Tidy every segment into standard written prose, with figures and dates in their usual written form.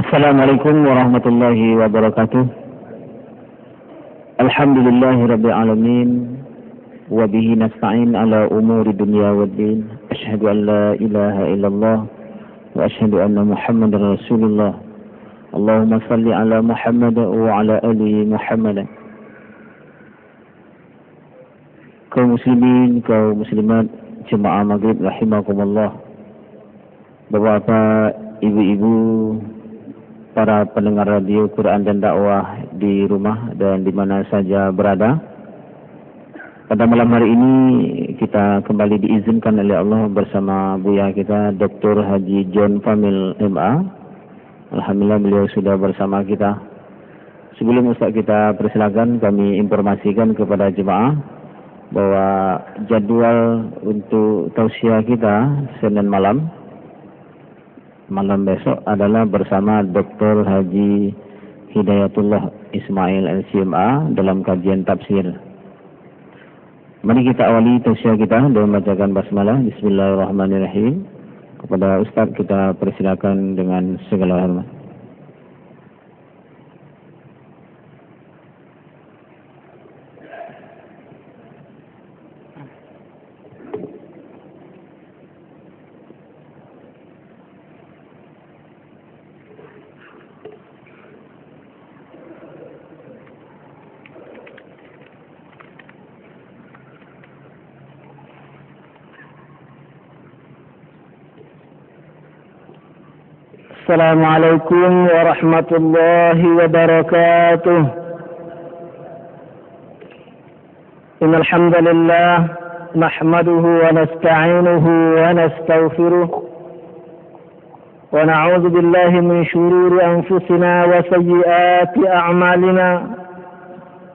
Assalamualaikum warahmatullahi wabarakatuh. Alhamdulillahi rabbil alamin. Wa bihi nasta'in ala umuri dunya waddin. Asyhadu an la ilaha illallah wa asyhadu anna Muhammadar Rasulullah. Allahumma salli ala Muhammad wa ala ali Muhammad. Kaum muslimin, kaum muslimat, jemaah maghrib rahimakumullah. Bapak, ibu-ibu, para pendengar radio Quran dan dakwah di rumah dan di mana saja berada. Pada malam hari ini kita kembali diizinkan oleh Allah bersama Buya kita Dr. Haji John Famil MA. Alhamdulillah beliau sudah bersama kita. Sebelum Ustaz kita persilakan, kami informasikan kepada jemaah bahwa jadwal untuk tausiah kita Senin malam besok adalah bersama Dr. Haji Hidayatullah Ismail LCMA dalam kajian tafsir. Mari kita awali tausiah kita dengan membacakan basmalah. Bismillahirrahmanirrahim. Kepada Ustaz kita persilakan dengan segala hormat. Assalamualaikum warahmatullahi wabarakatuh. Innal hamdalillah nahmaduhu wa nasta'inuhu wa nastaghfiruh wa na'udzu billahi min shururi anfusina wa sayyiati a'malina.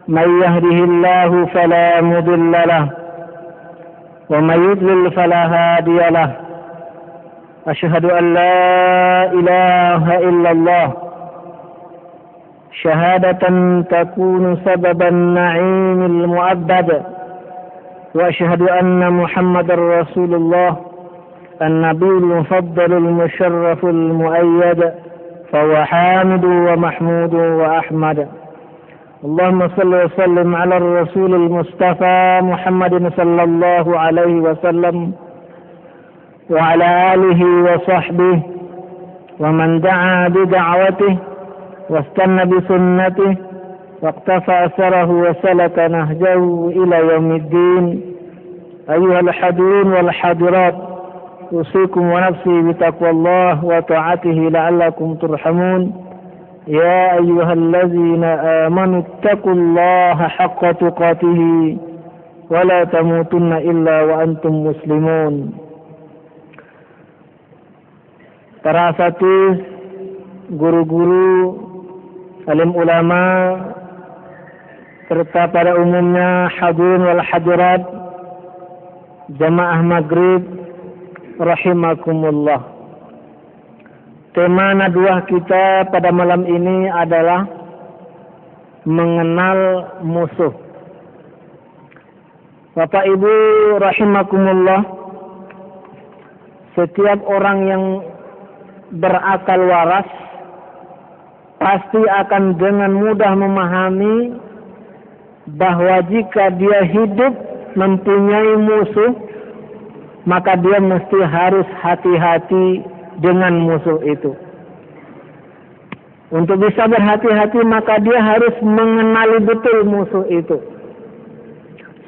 May yahdihillahu fala mudilla lahu wa may yudlil fala hadiya lahu. أشهد أن لا إله إلا الله شهادة تكون سبب النعيم المؤبد وأشهد أن محمد رسول الله النبي المفضل المشرف المؤيد فهو حامد ومحمود وأحمد. اللهم صل وسلم على الرسول المصطفى محمد صلى الله عليه وسلم وعلى آله وصحبه ومن دعا بدعوته واستنى بسنته واقتفى أثره وسلك نهجه إلى يوم الدين. أيها الحاضرون والحاضرات، أوصيكم ونفسي بتقوى الله وطاعته لعلكم ترحمون. يا أيها الذين آمنوا اتقوا الله حق تقاته ولا تموتن إلا وأنتم مسلمون. Para asatidz, guru-guru, alim ulama, serta pada umumnya hadirin wal hadirat jamaah maghrib rahimakumullah. Tema nadwah kita pada malam ini adalah mengenal musuh. Bapak Ibu rahimakumullah, setiap orang yang berakal waras pasti akan dengan mudah memahami bahwa jika dia hidup mempunyai musuh, maka dia mesti harus hati-hati dengan musuh itu. Untuk bisa berhati-hati, maka dia harus mengenali betul musuh itu.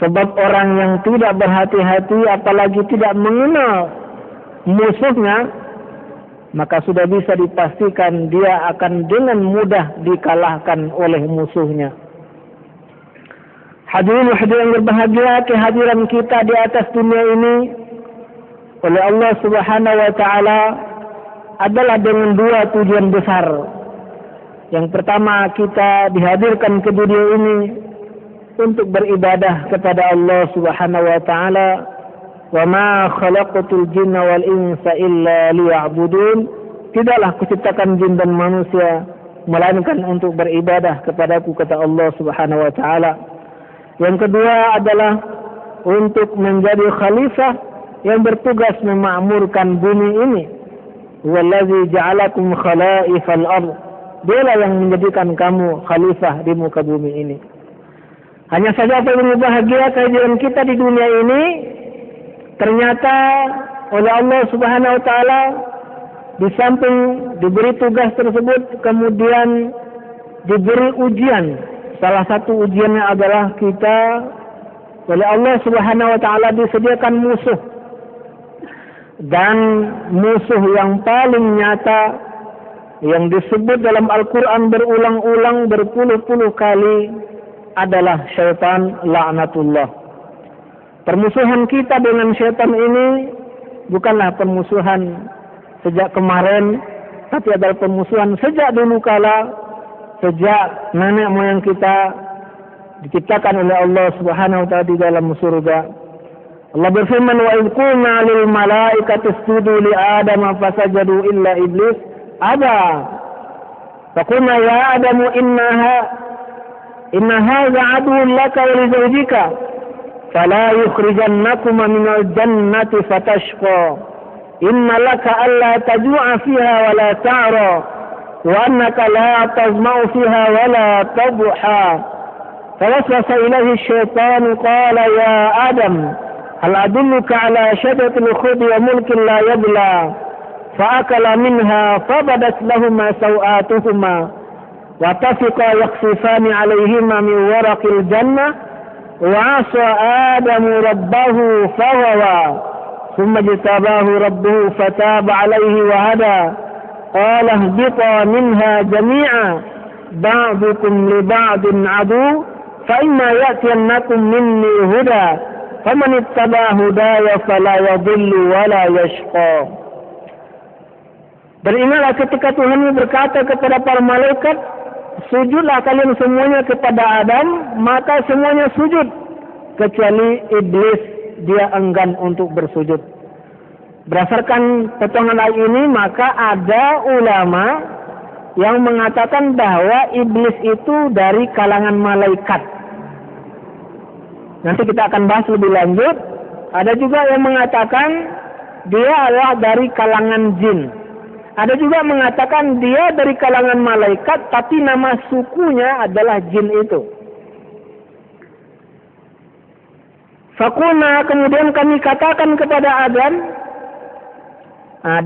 Sebab orang yang tidak berhati-hati, apalagi tidak mengenal musuhnya, maka sudah bisa dipastikan dia akan dengan mudah dikalahkan oleh musuhnya. Hadirin yang berbahagia, kehadiran kita di atas dunia ini oleh Allah Subhanahu wa taala adalah dengan dua tujuan besar. Yang pertama, kita dihadirkan ke dunia ini untuk beribadah kepada Allah Subhanahu wa taala. Wa ma khalaqatul jinna wal insa illa liya'budun. Tidaklah kuciptakan jin dan manusia melainkan untuk beribadah kepadaku, kata Allah Subhanahu wa taala. Yang kedua adalah untuk menjadi khalifah yang bertugas memakmurkan bumi ini. Huwallazi ja'alakum khalaifal ardh. Dialah yang menjadikan kamu khalifah di muka bumi ini. Hanya saja apa yang berbahagia kehadiran kita di dunia ini ternyata oleh Allah Subhanahu wa taala di samping diberi tugas tersebut kemudian diberi ujian. Salah satu ujiannya adalah kita oleh Allah Subhanahu wa taala disediakan musuh. Dan musuh yang paling nyata yang disebut dalam Al-Quran berulang-ulang berpuluh-puluh kali adalah syaitan laknatullah. Permusuhan kita dengan syaitan ini bukanlah permusuhan sejak kemarin, tapi adalah permusuhan sejak dulu kala, sejak nenek moyang kita diciptakan oleh Allah Subhanahu wa taala di dalam surga. Allah berfirman, wa idh qulna lil malaikati isjudu li adama fasajadu illa iblis aba. Faqulna ya adamu inna hadha aduwwun laka wa li zawjika fala yukhrijannakuma minal jannati fatashqa. Inna laka alla tajua fiha wa la ta'ra wa annaka la tazma'u fiha wa la tadha. Fawaswasa ilayhi asy-syaitanu qala ya Adam hal adulluka ala syajaratil khuldi wa mulkin la yabla. Fa'akala minha fabadat lahuma sawatuhuma wa tafiqa yakhsifani alayhima min waraqil jannah wa asa Adamu rabbahu fahawa thumma jtabahu rabbuhu fataba alayhi wa hada. Qala ihbita minha jami'a ba'dukum li ba'din adu fa imma ya'tiyannakum minni huda faman ittaba hudaya fala yadhillu wala yashqa. Dan ingatlah ketika Tuhan berkata kepada para malaikat, sujudlah kalian semuanya kepada Adam, maka semuanya sujud kecuali iblis, dia enggan untuk bersujud. Berdasarkan potongan ayat ini, maka ada ulama yang mengatakan bahwa iblis itu dari kalangan malaikat. Nanti kita akan bahas lebih lanjut. Ada juga yang mengatakan dia adalah dari kalangan jin. Ada juga mengatakan dia dari kalangan malaikat, tapi nama sukunya adalah jin itu. Fakuna, kemudian kami katakan kepada Adam.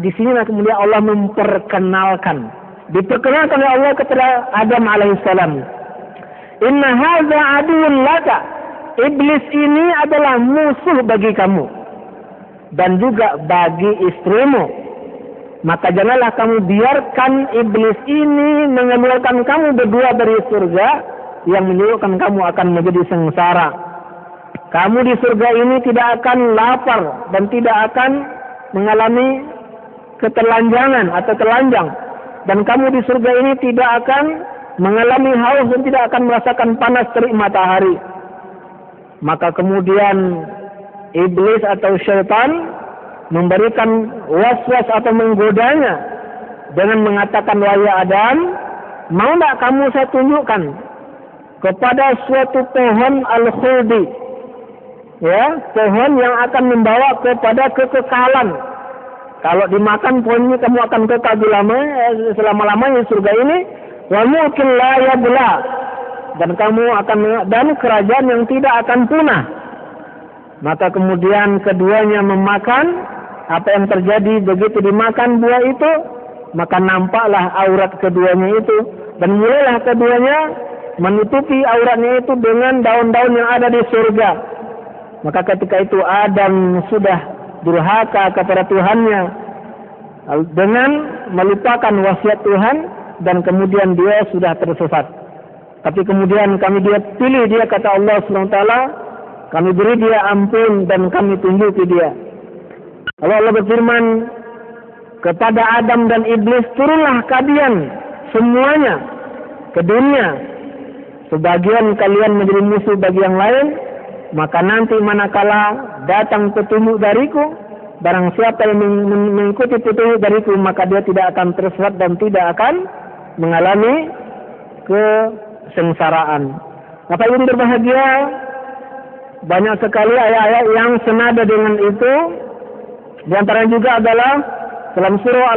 Di sini kemudian Allah memperkenalkan. Diperkenalkan oleh Allah kepada Adam alaihissalam. Inna hadza aduwwun laka. Iblis ini adalah musuh bagi kamu dan juga bagi istrimu. Maka janganlah kamu biarkan iblis ini mengeluarkan kamu berdua dari surga yang menyebabkan kamu akan menjadi sengsara. Kamu di surga ini tidak akan lapar dan tidak akan mengalami keterlanjangan atau telanjang. Dan kamu di surga ini tidak akan mengalami haus dan tidak akan merasakan panas terik matahari. Maka kemudian iblis atau syaitan memberikan waswas atau menggodanya dengan mengatakan, wahai Adam, mau tak kamu saya tunjukkan kepada suatu pohon al-khuldi, ya, pohon yang akan membawa kepada kekekalan. Kalau dimakan pohon ini kamu akan kekal selama-lamanya di surga ini. Wa mulkin la yabla, dan kamu akan dan kerajaan yang tidak akan punah. Maka kemudian keduanya memakan. Apa yang terjadi begitu dimakan buah itu, maka nampaklah aurat keduanya itu, dan mulailah keduanya menutupi auratnya itu dengan daun-daun yang ada di surga. Maka ketika itu Adam sudah durhaka kepada Tuhannya dengan melupakan wasiat Tuhan, dan kemudian dia sudah tersesat. Tapi kemudian kami pilih dia, kata Allah SWT, kami beri dia ampun dan kami tunjuki dia. Allah berfirman kepada Adam dan Iblis, turunlah kalian semuanya ke dunia. Sebagian kalian menjadi musuh bagi yang lain, maka nanti manakala datang petunjuk dariku, barang siapa yang mengikuti petunjuk dariku, maka dia tidak akan tersesat dan tidak akan mengalami kesengsaraan. Bapak Ibu berbahagia, banyak sekali ayat-ayat yang senada dengan itu. Di antara juga adalah dalam surah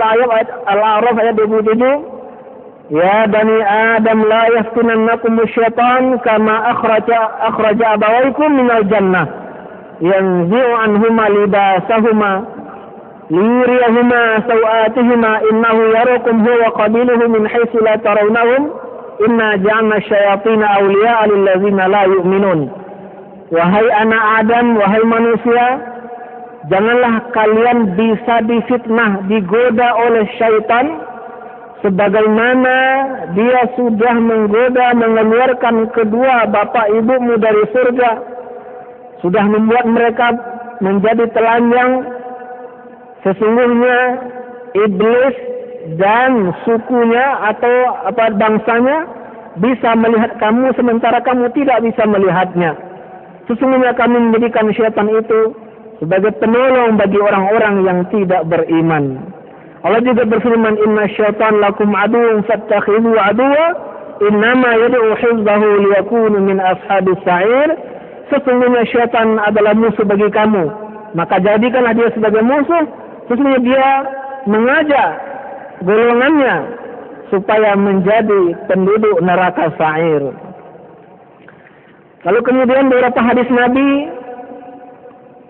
Al-A'raf ayat 27, ya bani Adam la yaftinannakum syaitan kama akhraja abawaykum minal jannah yanzi'u anhuma libasahuma liyuriyahuma sawatihima innahu yarakum huwa qabiluhu min haitsu la tarawnahum inna ja'alna syayatina awliya'a lil ladzina la yu'minun. Wahai anak Adam, wahai manusia, janganlah kalian bisa difitnah, digoda oleh syaitan sebagaimana dia sudah menggoda, mengeluarkan kedua bapak ibumu dari surga, sudah membuat mereka menjadi telanjang. Sesungguhnya iblis dan sukunya atau bangsanya bisa melihat kamu sementara kamu tidak bisa melihatnya. Sesungguhnya kami menjadikan syaitan itu sebagai penolong bagi orang-orang yang tidak beriman. Allah juga berfirman, inna syaitan lakum aduwwun fattakhidhuhu aduwwa innama yad'u hizbahu liyakunu min ashabis sa'ir. Sesungguhnya syaitan adalah musuh bagi kamu, maka jadikanlah dia sebagai musuh. Sesungguhnya dia mengajak golongannya supaya menjadi penduduk neraka sa'ir. Lalu kemudian beberapa hadis Nabi,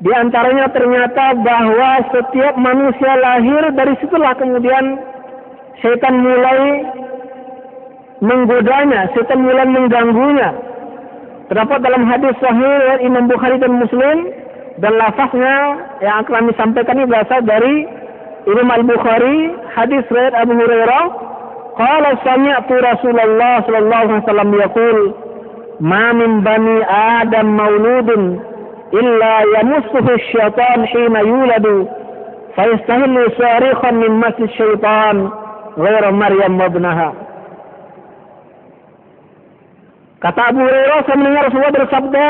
di antaranya ternyata bahwa setiap manusia lahir, dari situlah kemudian syaitan mulai menggodanya, syaitan mulai mengganggunya. Terdapat dalam hadis sahih Imam Bukhari dan Muslim, dan lafaznya yang akan kami sampaikan ini berasal dari Imam Al-Bukhari, hadis riwayat Abu Hurairah, qala sami'tu Rasulullah sallallahu alaihi wasallam yaqul ma min bani Adam mauludun illa yamussuhu syaitan hina yuladu fayastahillu sarikhan min masjid syaitan ghairu Maryam wabnaha. Kata Abu Hurairah, saya mendengar Rasulullah bersabda,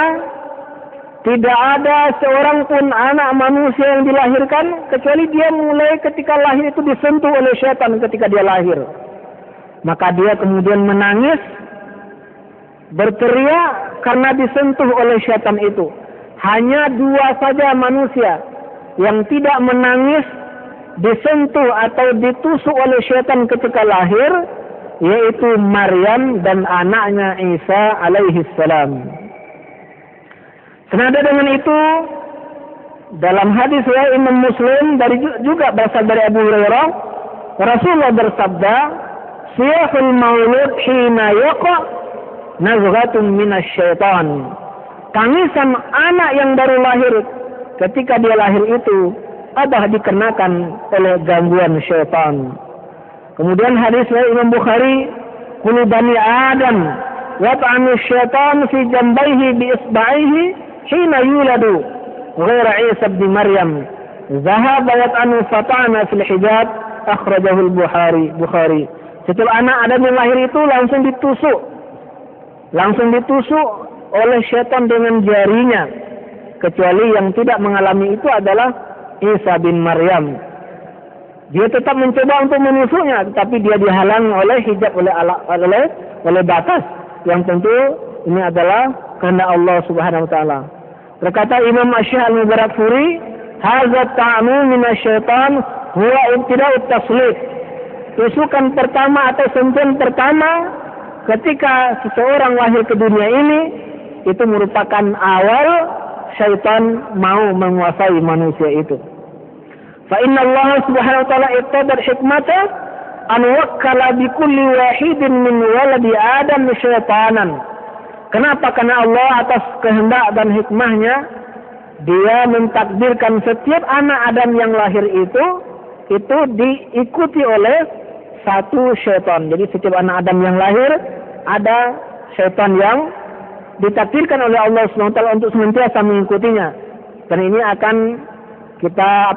tidak ada seorang pun anak manusia yang dilahirkan kecuali dia mulai ketika lahir itu disentuh oleh syaitan ketika dia lahir. Maka dia kemudian menangis, berteriak karena disentuh oleh syaitan itu. Hanya dua saja manusia yang tidak menangis, disentuh atau ditusuk oleh syaitan ketika lahir, yaitu Maryam dan anaknya Isa alaihi salam. Senada dengan itu, dalam hadis riwayat Imam Muslim juga berasal dari Abu Hurairah, Rasulullah bersabda, "Siyahul maulud hina yaqa nazghatun minasyaitan." Tangisan anak yang baru lahir ketika dia lahir itu adalah dikenakan oleh gangguan syaitan. Kemudian hadis riwayat Imam Bukhari, "Kullu bani Adam wa ta'anu syaitan fi jambaihi bi isba'ihi hina yuladu ghaira Isa bin Maryam zahaba yat'anu fata'ana fil hijab akhrajahu al-Bukhari." Setiap anak Adam yang lahir itu langsung ditusuk oleh syaitan dengan jarinya, kecuali yang tidak mengalami itu adalah Isa bin Maryam. Dia tetap mencoba untuk menusuknya, tetapi dia dihalang oleh hijab, oleh batas yang tentu ini adalah kehendak Allah Subhanahu wa taala. Berkata Imam Asy-Syaikh Al-Mubarakfuri, "Hadza ta'mu minasyaitan huwa ibtida'ut taslih." Tusukan pertama atau sentuhan pertama ketika seseorang lahir ke dunia ini itu merupakan awal syaitan mau menguasai manusia itu. Fa inna Allah Subhanahu wa taala iqtadar hikmata an wakkala bi kulli wahidin min waladi Adam syaitanan. Kenapa? Karena Allah atas kehendak dan hikmahnya dia mentakdirkan setiap anak Adam yang lahir itu diikuti oleh satu syaitan. Jadi setiap anak Adam yang lahir ada syaitan yang ditakdirkan oleh Allah SWT untuk senantiasa mengikutinya. Dan ini akan kita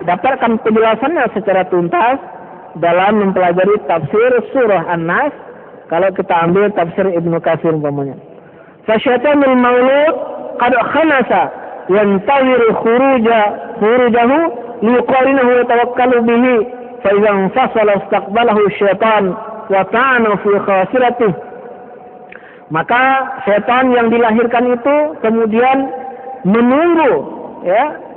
dapatkan penjelasannya secara tuntas dalam mempelajari tafsir surah An-Nas, kalau kita ambil tafsir Ibnu Katsir umpamanya. Fasyaitanul maulud qad khanasa yantawiru khurujahu liqarinahu wa tawakkalu bihi fa idza fasala istaqbalahu syaitan wa ta'ana fi khasiratihi. Maka setan yang dilahirkan itu kemudian menunggu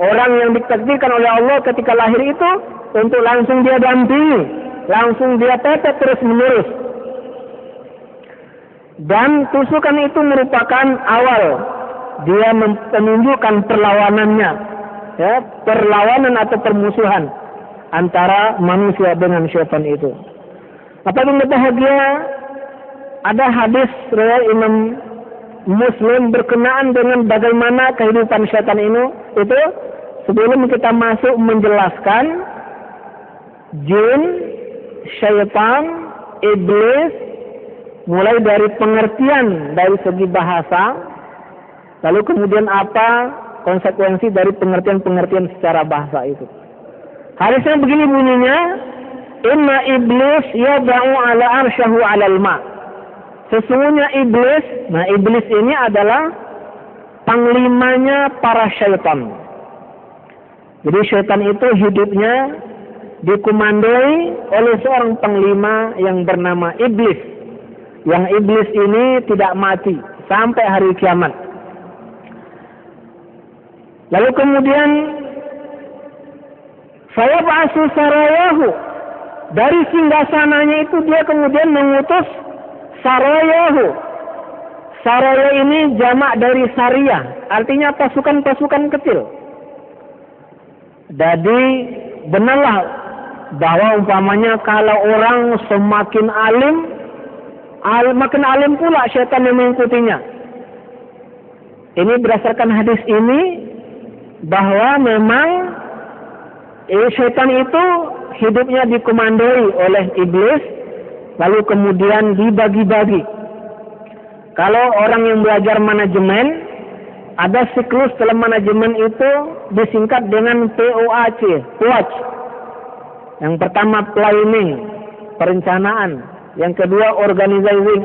orang yang ditakdirkan oleh Allah ketika lahir itu untuk langsung dia dampingi, langsung dia tetap terus menerus. Dan tusukan itu merupakan awal dia menunjukkan perlawanannya, ya, perlawanan atau permusuhan antara manusia dengan syaitan itu. Apabila bahagia, ada hadis riwayat Imam Muslim berkenaan dengan bagaimana kehidupan syaitan itu. Sebelum kita masuk menjelaskan jin, syaitan, iblis, mulai dari pengertian dari segi bahasa, lalu kemudian apa konsekuensi dari pengertian-pengertian secara bahasa itu. Hadisnya begini bunyinya, inna iblis yada'u ala arsyahu alal ma'. Sesungguhnya iblis, nah iblis ini adalah panglimanya para syaitan. Jadi syaitan itu hidupnya dikomandoi oleh seorang panglima yang bernama iblis. Yang iblis ini tidak mati sampai hari kiamat. Lalu kemudian saya ba'asu sarayahu, dari singgasananya itu dia kemudian mengutus sarayahu. Saraya ini jamak dari sariyah, artinya pasukan-pasukan kecil. Jadi benarlah bahwa umpamanya kalau orang semakin alim, makin alim pula syaitan yang mengikutinya. Ini berdasarkan hadis ini bahwa memang syaitan itu hidupnya dikomandoi oleh iblis, lalu kemudian dibagi-bagi. Kalau orang yang belajar manajemen, ada siklus dalam manajemen itu disingkat dengan POAC, POAC. Yang pertama planning, perencanaan. Yang kedua organizing,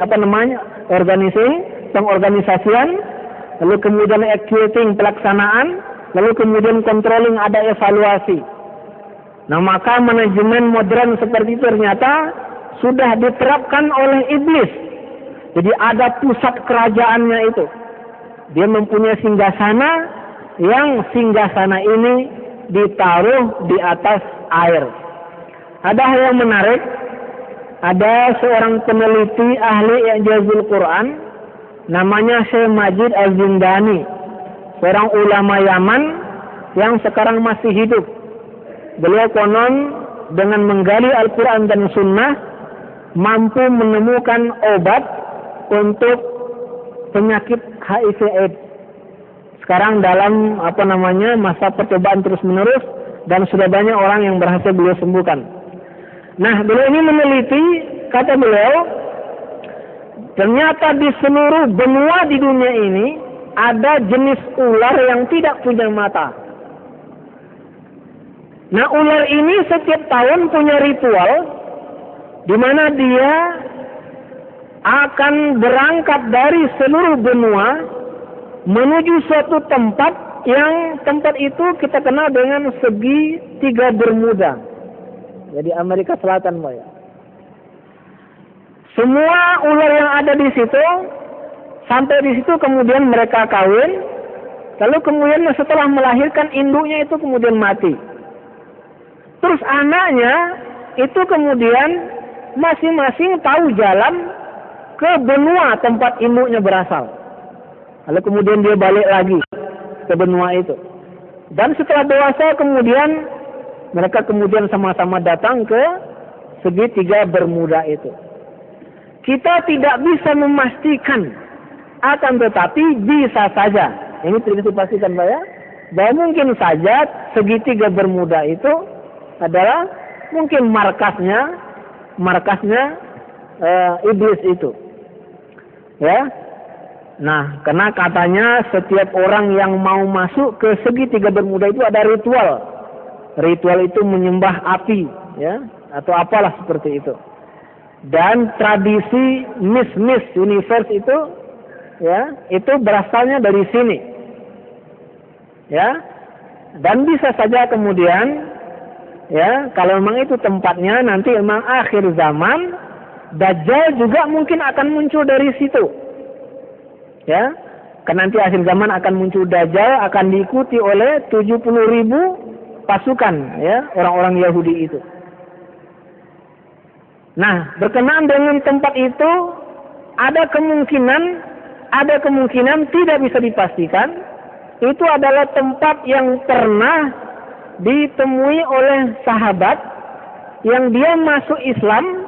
pengorganisasian. Lalu kemudian executing, pelaksanaan. Lalu kemudian controlling, ada evaluasi. Nah maka manajemen modern seperti itu ternyata sudah diterapkan oleh iblis. Jadi ada pusat kerajaannya itu. Dia mempunyai singgasana, yang singgasana ini ditaruh di atas air. Ada hal yang menarik. Ada seorang peneliti ahli i'jazul Quran, namanya Syekh Majid Al-Zindani, seorang ulama Yaman yang sekarang masih hidup. Beliau konon dengan menggali Al-Quran dan Sunnah mampu menemukan obat untuk penyakit HIV/AIDS. Sekarang dalam masa percobaan terus menerus dan sudah banyak orang yang berhasil beliau sembuhkan. Nah, beliau ini meneliti, kata beliau, ternyata di seluruh benua di dunia ini ada jenis ular yang tidak punya mata. Nah, ular ini setiap tahun punya ritual di mana dia akan berangkat dari seluruh benua menuju suatu tempat yang tempat itu kita kenal dengan segitiga Bermuda. Jadi Amerika Selatan, Pak ya. Semua ular yang ada di situ sampai di situ kemudian mereka kawin, lalu kemudian setelah melahirkan induknya itu kemudian mati. Terus anaknya itu kemudian masing-masing tahu jalan ke benua tempat induknya berasal. Lalu kemudian dia balik lagi ke benua itu. Dan setelah dewasa kemudian mereka kemudian sama-sama datang ke segitiga Bermuda itu. Kita tidak bisa memastikan, akan tetapi bisa saja. Ini tidak dipastikan, Pak ya, bahwa mungkin saja segitiga Bermuda itu adalah mungkin markasnya iblis itu. Ya. Nah, karena katanya setiap orang yang mau masuk ke segitiga Bermuda itu ada ritual. Ritual itu menyembah api, ya, atau apalah seperti itu. Dan tradisi Miss Universe itu, ya, itu berasalnya dari sini, ya. Dan bisa saja kemudian, ya, kalau memang itu tempatnya nanti memang akhir zaman, Dajjal juga mungkin akan muncul dari situ. Ya, kan nanti akhir zaman akan muncul Dajjal, akan diikuti oleh 70.000 pasukan ya orang-orang Yahudi itu. Nah, berkenaan dengan tempat itu ada kemungkinan tidak bisa dipastikan itu adalah tempat yang pernah ditemui oleh sahabat yang dia masuk Islam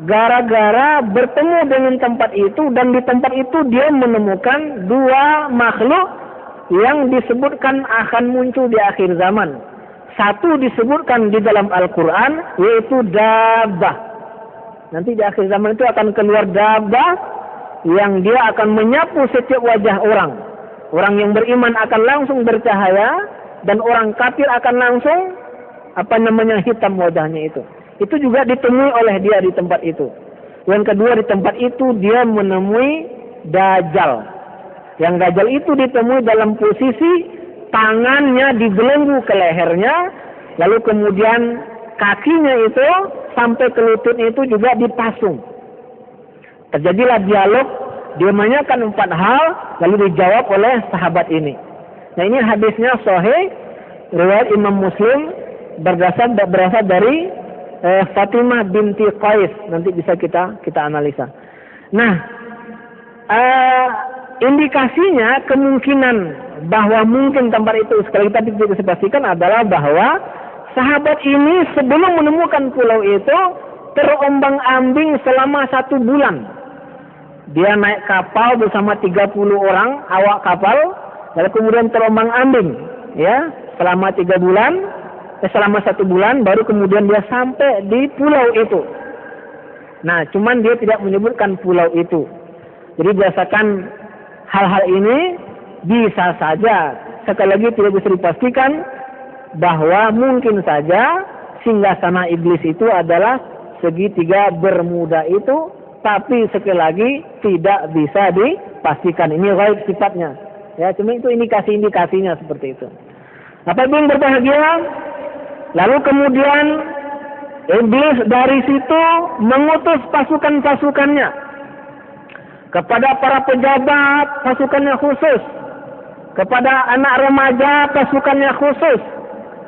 gara-gara bertemu dengan tempat itu, dan di tempat itu dia menemukan dua makhluk yang disebutkan akan muncul di akhir zaman. Satu disebutkan di dalam Al-Quran, yaitu dabbah. Nanti di akhir zaman itu akan keluar dabbah yang dia akan menyapu setiap wajah orang. Orang yang beriman akan langsung bercahaya, dan orang kafir akan langsung hitam wajahnya itu. Itu juga ditemui oleh dia di tempat itu. Yang kedua, di tempat itu dia menemui Dajjal. Yang Dajjal itu ditemui dalam posisi tangannya dibelenggu ke lehernya, lalu kemudian kakinya itu sampai ke lututnya itu juga dipasung. Terjadilah dialog, dia menanyakan 4 hal, lalu dijawab oleh sahabat ini. Nah, ini hadisnya sahih, riwayat Imam Muslim, berasal dari Fatimah binti Qais. Nanti bisa kita analisa. Nah, indikasinya kemungkinan bahwa mungkin tempat itu sekali tadi tidak dipastikan adalah bahwa sahabat ini sebelum menemukan pulau itu terombang-ambing selama 1 bulan. Dia naik kapal bersama 30 orang awak kapal, lalu kemudian terombang-ambing ya selama 1 bulan baru kemudian dia sampai di pulau itu. Nah, cuman dia tidak menyebutkan pulau itu. Jadi berdasarkan hal-hal ini bisa saja, sekali lagi tidak bisa dipastikan, bahwa mungkin saja singgasana iblis itu adalah segitiga Bermuda itu, tapi sekali lagi tidak bisa dipastikan. Ini ghaib sifatnya. Ya, cuma itu indikasinya seperti itu. Apabila yang berbahagia, lalu kemudian iblis dari situ mengutus pasukan-pasukannya kepada para pejabat, pasukannya khusus, kepada anak remaja, pasukannya khusus,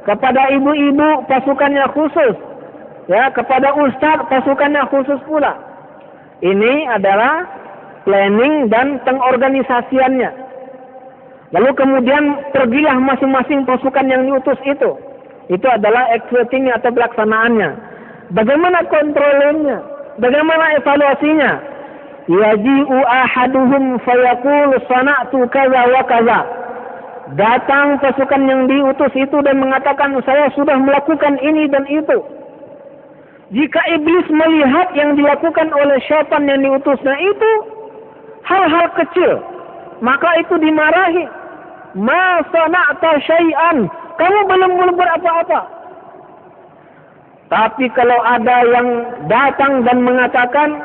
kepada ibu-ibu, pasukannya khusus, ya, kepada ustadz, pasukannya khusus pula. Ini adalah planning dan pengorganisasiannya. Lalu kemudian pergilah masing-masing pasukan yang diutus itu. Itu adalah executing atau pelaksanaannya. Bagaimana kontrolnya? Bagaimana evaluasinya? Yaji'u ahaduhum fayaqul sana'tu kaza wa kaza. Datang pasukan yang diutus itu dan mengatakan, saya sudah melakukan ini dan itu. Jika iblis melihat yang dilakukan oleh syaitan yang diutusnya itu hal-hal kecil, maka itu dimarahi. Ma sana'ta syai'an, kamu belum berbuat apa-apa. Tapi kalau ada yang datang dan mengatakan,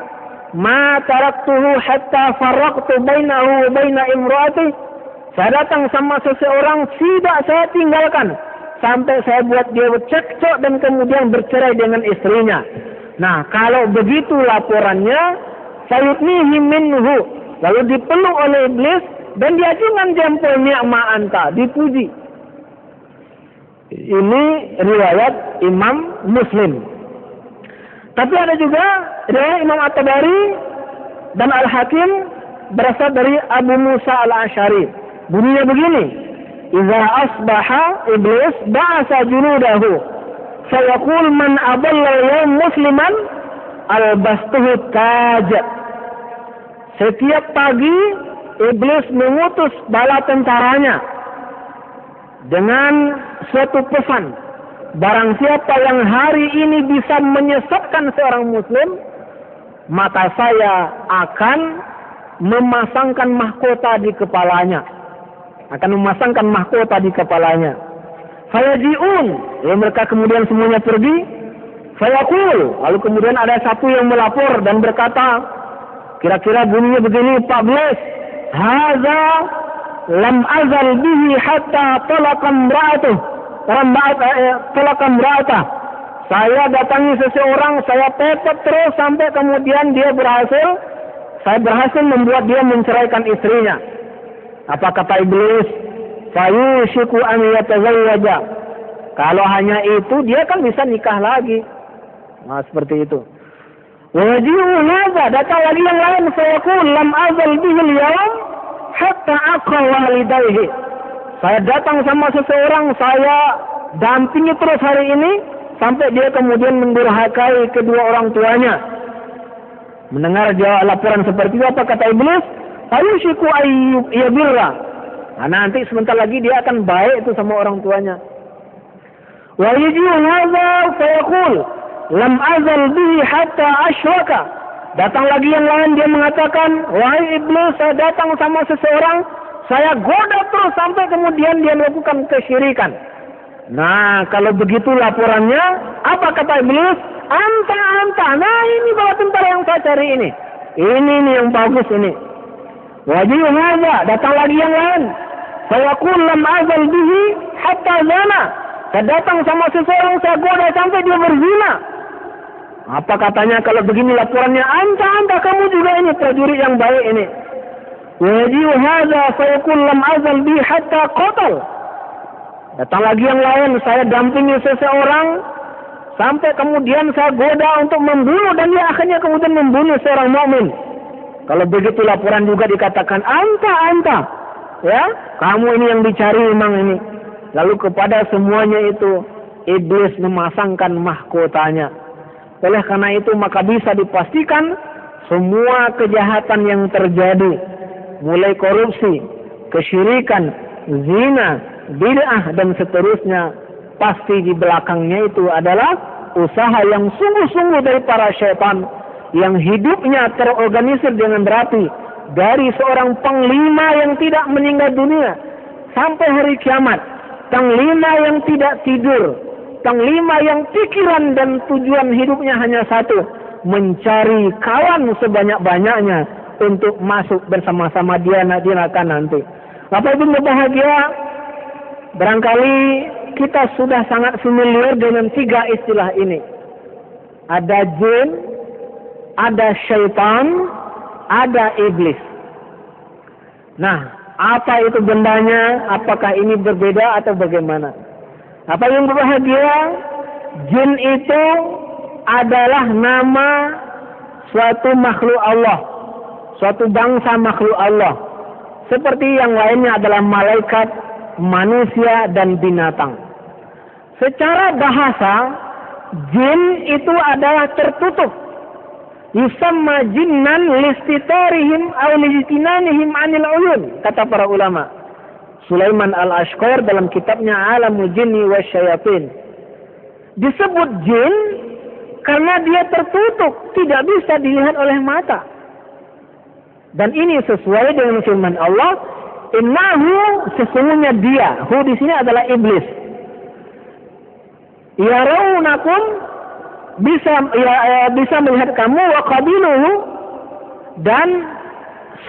ma taraktuhu hatta farraqtu bainahu wa baina imraati, saya datang sama seseorang, tidak saya tinggalkan sampai saya buat dia bercekcok dan kemudian bercerai dengan istrinya. Nah, kalau begitu laporannya, sayutnihi minhu, lalu dipeluk oleh iblis dan diajukan jempol ni'ma anta, dipuji. Ini riwayat Imam Muslim. Tapi ada juga riwayat Imam At-Tabari dan Al-Hakim berasal dari Abu Musa Al-Asy'ari. Bunyinya begini: Iza asbaha iblis ba'asa junudahu fayaqul man adalla al-yawm musliman albastuhu taj. Setiap pagi iblis mengutus bala tentaranya dengan suatu pesan, barang siapa yang hari ini bisa menyesatkan seorang muslim, maka saya akan memasangkan mahkota di kepalanya. Fayaji'un, ya, mereka kemudian semuanya pergi. Fayaqul, lalu kemudian ada satu yang melapor dan berkata, kira-kira bunyinya begini, Pak Bles, hadza lam azal bihi hatta talaqam ra'atah. Saya datangi seseorang, saya pepet terus sampai kemudian saya berhasil membuat dia menceraikan istrinya. Apa kata iblis? Fayushiku an yatazawwaja. Kalau hanya itu dia kan bisa nikah lagi. Nah, seperti itu. Wajibu hadza, datang lagi yang lain, sayaqul lam azal bihil yawm hatta aqra walidayhi. Saya datang sama seseorang, saya dampingi terus hari ini sampai dia kemudian mendurhakai kedua orang tuanya. Mendengar jawab laporan seperti itu, apa kata iblis? Ayushiku ayyub yabirra. Nah, nanti sebentar lagi dia akan baik itu sama orang tuanya. Wa yajibu hadza sayaqul lam azal bihi hatta asyraka. Datang lagi yang lain, dia mengatakan, wahai iblis, saya datang sama seseorang, saya goda terus sampai kemudian dia melakukan kesyirikan. Nah, kalau begitu laporannya, apa kata iblis? Anta. Nah, ini bala tentara yang saya cari ini. Ini nih yang bagus ini. Wajib hadza, datang lagi yang lain. Saya qul lam azal bihi hatta zana. Saya datang sama seseorang, saya goda sampai dia berzina. Apa katanya kalau begini laporannya? Anta, kamu juga ini prajurit yang baik ini. Wajib hadza, saya qul lam azal bihi hatta qatal. Datang lagi yang lain, saya dampingi seseorang sampai kemudian saya goda untuk membunuh dan dia akhirnya kemudian membunuh seorang mukmin. Kalau begitu laporan juga dikatakan anta. Ya, kamu ini yang dicari memang ini. Lalu kepada semuanya itu iblis memasangkan mahkotanya. Oleh karena itu maka bisa dipastikan semua kejahatan yang terjadi, mulai korupsi, kesyirikan, zina, bid'ah dan seterusnya, pasti di belakangnya itu adalah usaha yang sungguh-sungguh dari para syaitan yang hidupnya terorganisir dengan rapi, dari seorang panglima yang tidak meninggal dunia sampai hari kiamat, panglima yang tidak tidur, panglima yang pikiran dan tujuan hidupnya hanya satu, mencari kawan sebanyak-banyaknya untuk masuk bersama-sama dia nanti. Bapak Ibu berbahagia, barangkali kita sudah sangat familiar dengan 3 istilah ini. Ada jin, ada syaitan, ada iblis. Nah, apa itu bendanya? Apakah ini berbeda atau bagaimana? Apa yang berbahagia? Jin itu adalah nama suatu makhluk Allah, suatu bangsa makhluk Allah. Seperti yang lainnya adalah malaikat, manusia, dan binatang. Secara bahasa, jin itu adalah tertutup. Yusamma jinnan listitarihim aw lijtinanihim 'anil 'uyun, kata para ulama. Sulaiman Al-Ashqar dalam kitabnya Alamul Jinni Wasyayatin. Disebut jin karena dia tertutup, tidak bisa dilihat oleh mata. Dan ini sesuai dengan firman Allah, innahu, sesungguhnya dia, hu di sini adalah iblis. Yarawnakum, bisa melihat kamu, wa qabiluhu, dan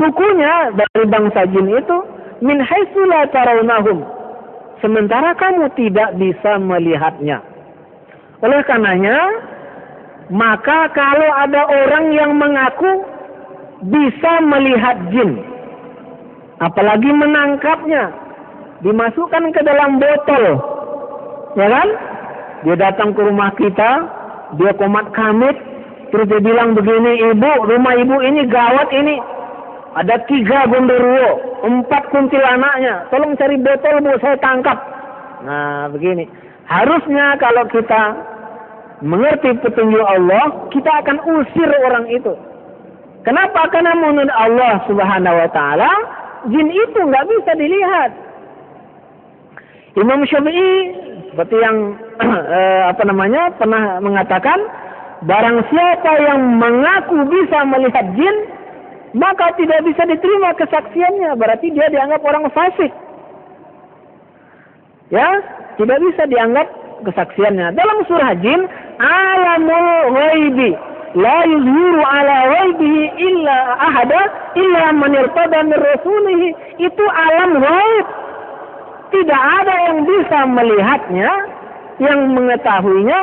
sukunya dari bangsa jin itu, min haitsu la tarawnahum, sementara kamu tidak bisa melihatnya. Oleh karenanya, maka kalau ada orang yang mengaku bisa melihat jin, apalagi menangkapnya, dimasukkan ke dalam botol, ya kan? Dia datang ke rumah kita, dia komat kamit, terus dia bilang begini, ibu, rumah ibu ini gawat ini, ada 3 gondoruo, 4 kuntilanaknya, tolong cari botol bu, saya tangkap. Nah begini, harusnya kalau kita mengerti petunjuk Allah, kita akan usir orang itu. Kenapa? Karena menurut Allah Subhanahu wa taala, jin itu nggak bisa dilihat. Imam Syafi'i seperti yang pernah mengatakan, barang siapa yang mengaku bisa melihat jin, maka tidak bisa diterima kesaksiannya, berarti dia dianggap orang fasik. Ya, tidak bisa dianggap kesaksiannya. Dalam surah Jin, alamul ghaibi la yuzhiru ala ghaibihi illa ahada illa man irtada min rasulih, itu alam ghaib. Tidak ada yang bisa melihatnya, yang mengetahuinya,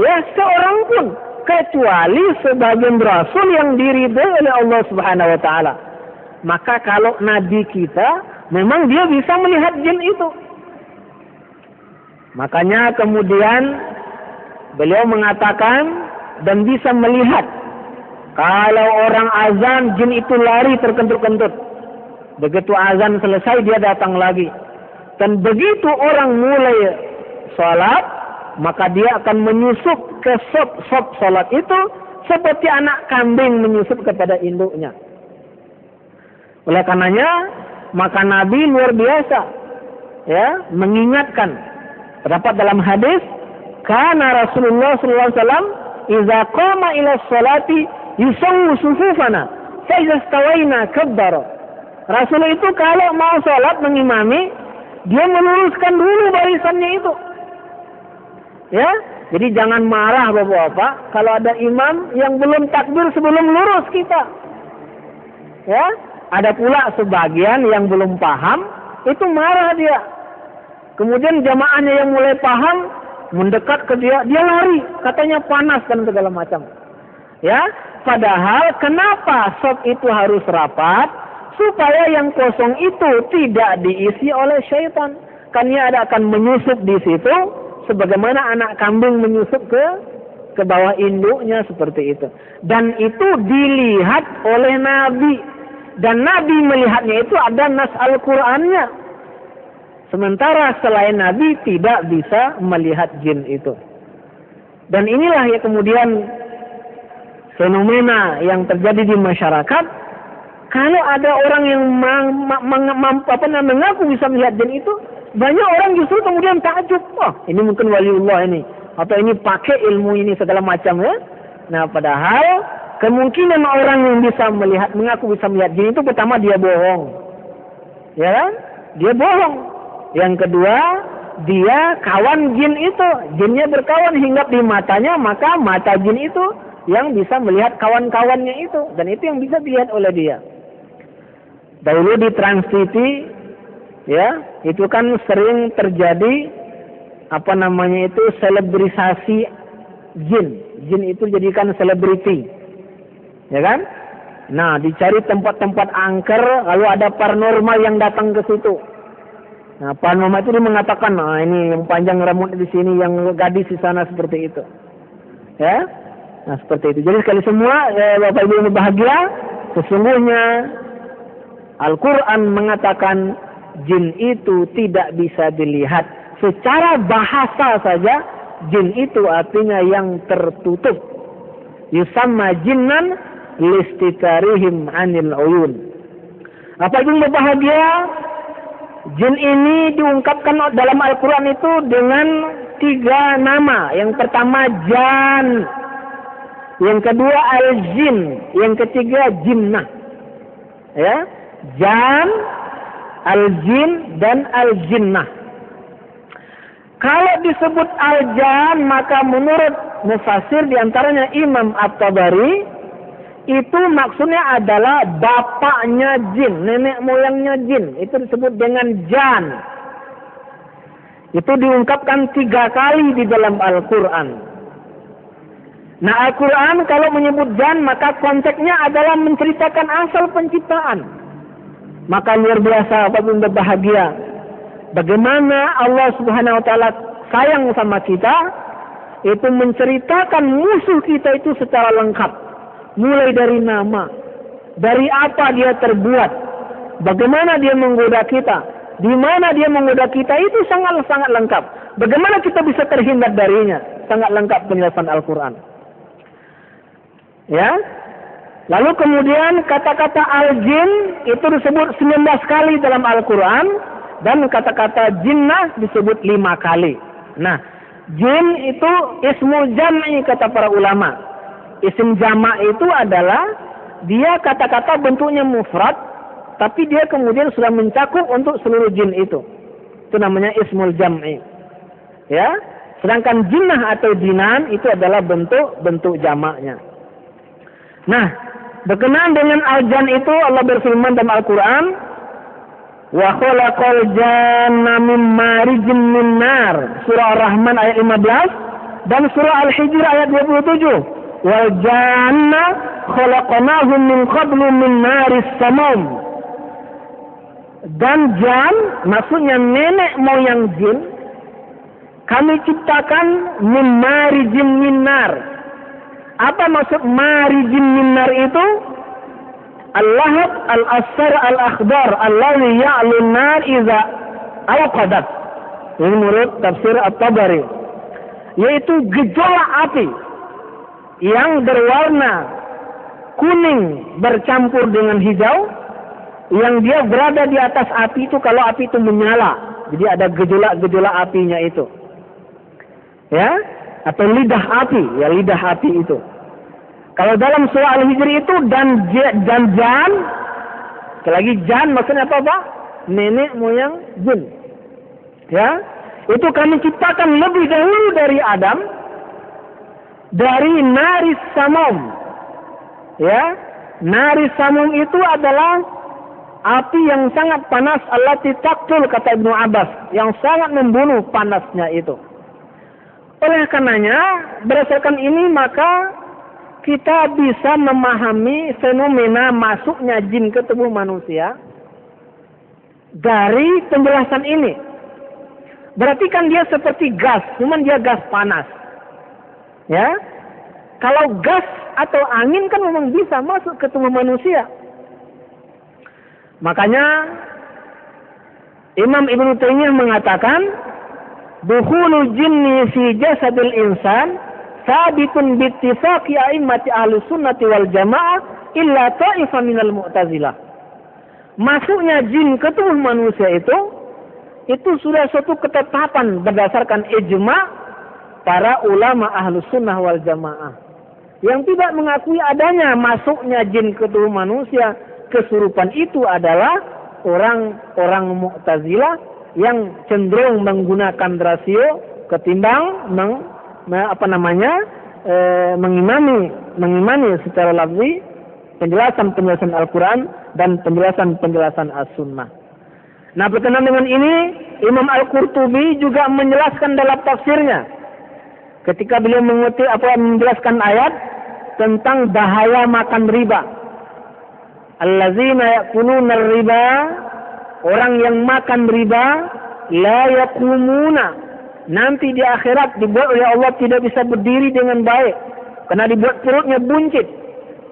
ya seorang pun, kecuali sebagian rasul yang diridhai oleh Allah Subhanahu wa taala. Maka kalau nabi kita, memang dia bisa melihat jin itu. Makanya kemudian beliau mengatakan dan bisa melihat kalau orang azan jin itu lari terkentut-kentut. Begitu azan selesai dia datang lagi. Dan begitu orang mulai sholat, maka dia akan menyusup ke sop sholat itu seperti anak kambing menyusup kepada induknya. Oleh karenanya, maka Nabi luar biasa ya mengingatkan. Terdapat dalam hadis, kana Rasulullah sallallahu alaihi wasallam idza qama ila sholati yusawwu sufufana fa idza stawaina kabbara. Rasul itu kalau mau sholat mengimami, dia meluruskan dulu barisannya itu. Ya, jadi jangan marah Bapak-bapak kalau ada imam yang belum takbir sebelum lurus kita. Ya, ada pula sebagian yang belum paham, itu marah dia. Kemudian jamaahnya yang mulai paham, mendekat ke dia, dia lari, katanya panas dan segala macam. Ya, padahal kenapa sop itu harus rapat? Supaya yang kosong itu tidak diisi oleh syaitan. Kan dia akan menyusup di situ, sebagaimana anak kambing menyusup ke bawah induknya seperti itu. Dan itu dilihat oleh Nabi. Dan Nabi melihatnya itu ada nas Al-Qur'annya. Sementara selain Nabi tidak bisa melihat jin itu. Dan inilah ya kemudian fenomena yang terjadi di masyarakat. Kalau ada orang yang mengaku bisa melihat jin itu, banyak orang justru kemudian takjub. Wah, ini mungkin waliullah ini. Atau ini pakai ilmu ini segala macam ya. Nah, padahal kemungkinan orang yang bisa melihat, mengaku bisa melihat jin itu pertama dia bohong. Ya kan? Dia bohong. Yang kedua, dia kawan jin itu. Jinnya berkawan hinggap di matanya, maka mata jin itu yang bisa melihat kawan-kawannya itu. Dan itu yang bisa dilihat oleh dia. Dahulu di Trans TV, ya, itu kan sering terjadi selebrisasi jin. Jin itu jadikan selebriti, ya kan? Nah, dicari tempat-tempat angker, lalu ada paranormal yang datang ke situ. Nah, paranormal itu dia mengatakan, nah ini yang panjang rambut di sini, yang gadis di sana seperti itu, ya. Nah, seperti itu. Jadi sekali semua, Bapak Ibu yang berbahagia, sesungguhnya Al-Quran mengatakan jin itu tidak bisa dilihat. Secara bahasa saja, jin itu artinya yang tertutup. Yusamma jinnan listikarihim anil uyun. Apa yang berbahagia? Jin ini diungkapkan dalam Al-Quran itu dengan 3 nama. Yang pertama jan. Yang kedua al-jin. Yang ketiga jinnah. Ya. Jan, al-jin, dan al-jinnah. Kalau disebut al-jan, maka menurut mufasir diantaranya Imam At-Tabari, itu maksudnya adalah bapaknya jin, nenek moyangnya jin. Itu disebut dengan jan. Itu diungkapkan 3 kali di dalam Al-Quran. Nah, Al-Quran kalau menyebut jan, maka konteksnya adalah menceritakan asal penciptaan. Maka luar biasa apapun berbahagia. Bagaimana Allah Subhanahu wa taala sayang sama kita, itu menceritakan musuh kita itu secara lengkap. Mulai dari nama, dari apa dia terbuat, bagaimana dia menggoda kita, di mana dia menggoda kita, itu sangat-sangat lengkap. Bagaimana kita bisa terhindar darinya? Sangat lengkap penjelasan Al-Quran. Ya. Lalu kemudian kata-kata al-jin itu disebut 19 kali dalam Al-Quran. Dan kata-kata jinnah disebut 5 kali. Nah, jin itu ismu jam'i kata para ulama. Isim jama' itu adalah dia kata-kata bentuknya mufrad, tapi dia kemudian sudah mencakup untuk seluruh jin itu. Itu namanya ismul jam'i. Ya. Sedangkan jinnah atau jinan itu adalah bentuk jamaknya. Nah, berkenaan dengan al-jan itu Allah berfirman dalam Al-Quran, wa khalaqal janna min marijin min nar, surah Ar-Rahman ayat 15 dan surah Al-Hijr ayat 27. Wal janna khalaqnahu min qablu min naris samum. Dan jan maksudnya nenek moyang jin. kami ciptakan min marijin min nar. Apa maksud marijin min nar itu? Al-lahab al-asfar al-akhdar alladhi ya'lun nar idza awqadat. Ini menurut tafsir At-Tabari. Yaitu gejolak api yang berwarna kuning bercampur dengan hijau, yang dia berada di atas api itu kalau api itu menyala. Jadi ada gejolak-gejolak apinya itu. Ya, atau lidah api, ya lidah api itu. Kalau dalam surah Al-Hijr itu dan jan, sekali lagi jan maksudnya apa Pak? Nenek moyang jin. Ya, itu kami ciptakan lebih dahulu dari Adam, dari naris samum. Ya, naris samum itu adalah api yang sangat panas, allati taqtul, kata Ibnu Abbas, yang sangat membunuh panasnya itu. Oleh karenanya, berdasarkan ini maka kita bisa memahami fenomena masuknya jin ke tubuh manusia dari penjelasan ini. Berarti kan dia seperti gas, cuman dia gas panas. Ya, kalau gas atau angin kan memang bisa masuk ke tubuh manusia. Makanya Imam Ibnu Taimiyah mengatakan, dukhulul jinni fi jasadil insan sabitun bittifaqi a'immati ahli sunnati wal jamaah illa ta'ifa minal mu'tazilah. Masuknya jin ke tubuh manusia itu sudah suatu ketetapan berdasarkan ijma' para ulama ahli sunnah wal jamaah. Yang tidak mengakui adanya masuknya jin ke tubuh manusia, kesurupan itu adalah orang-orang Mu'tazilah yang cenderung menggunakan rasio ketimbang mengimani secara lafzi penjelasan Al-Quran dan penjelasan As-Sunnah. Nah, berkenaan dengan ini, Imam Al-Qurtubi juga menjelaskan dalam tafsirnya ketika beliau menjelaskan ayat tentang bahaya makan riba. Allazina ya'kuluna riba, orang yang makan riba, la yaqumuna, nanti di akhirat dibuat oleh Allah tidak bisa berdiri dengan baik karena dibuat perutnya buncit.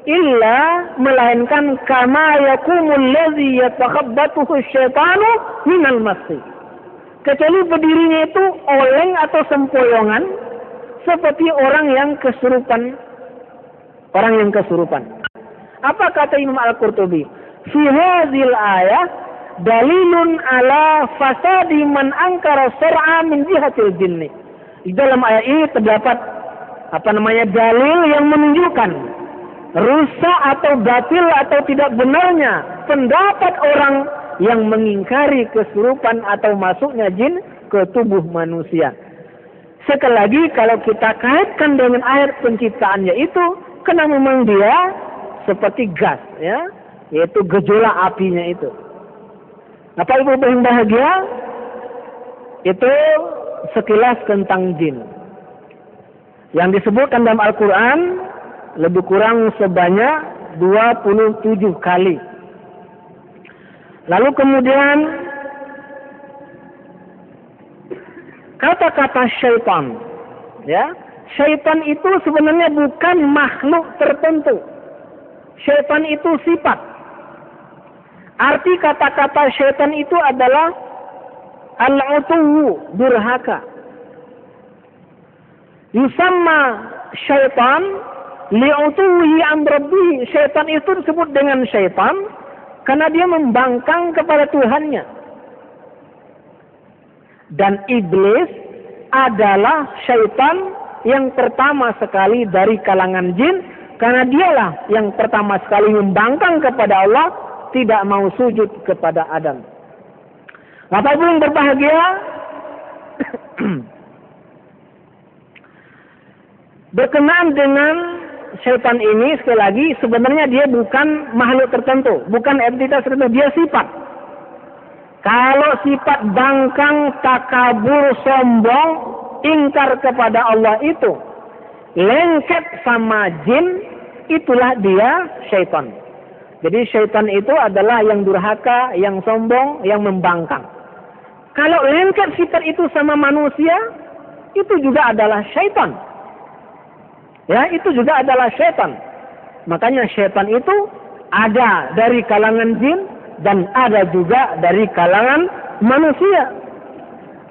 Illa, melainkan kama yakumul ladzi yatakhabbathu syaitanu minal masjid. Kecuali berdirinya itu oleng atau sempoyongan seperti orang yang kesurupan. Apa kata Imam Al-Qurtubi? Fi hadhil ayah dalilun ala fasadi man angkara syar'a min jihatil jinni. Di dalam ayat ini terdapat dalil yang menunjukkan rusak atau batil atau tidak benarnya pendapat orang yang mengingkari kesurupan atau masuknya jin ke tubuh manusia. Sekali lagi, kalau kita kaitkan dengan ayat penciptaannya itu, karena memang dia seperti gas, ya, yaitu gejolak apinya itu. Bapak Ibu yang bahagia, itu sekilas tentang jin. Yang disebutkan dalam Al-Quran lebih kurang sebanyak 27 kali. Lalu kemudian kata-kata syaitan, ya, syaitan itu sebenarnya bukan makhluk tertentu. Syaitan itu sifat. Arti kata-kata syaitan itu adalah al-utuwu, durhaka. Yusamma syaitan li'utuhi an rabbihi. Syaitan itu disebut dengan syaitan karena dia membangkang kepada Tuhannya. Dan iblis adalah syaitan yang pertama sekali dari kalangan jin, karena dialah yang pertama sekali membangkang kepada Allah, tidak mau sujud kepada Adam. Bapak Ibu yang berbahagia, berkenaan dengan syaitan ini, sekali lagi, sebenarnya dia bukan makhluk tertentu, bukan entitas tertentu, dia sifat. Kalau sifat bangkang, takabur, sombong, ingkar kepada Allah itu lengket sama jin, itulah dia syaitan. Jadi syaitan itu adalah yang durhaka, yang sombong, yang membangkang. Kalau lengket sifat itu sama manusia, itu juga adalah syaitan. Ya, itu juga adalah syaitan. Makanya syaitan itu ada dari kalangan jin dan ada juga dari kalangan manusia.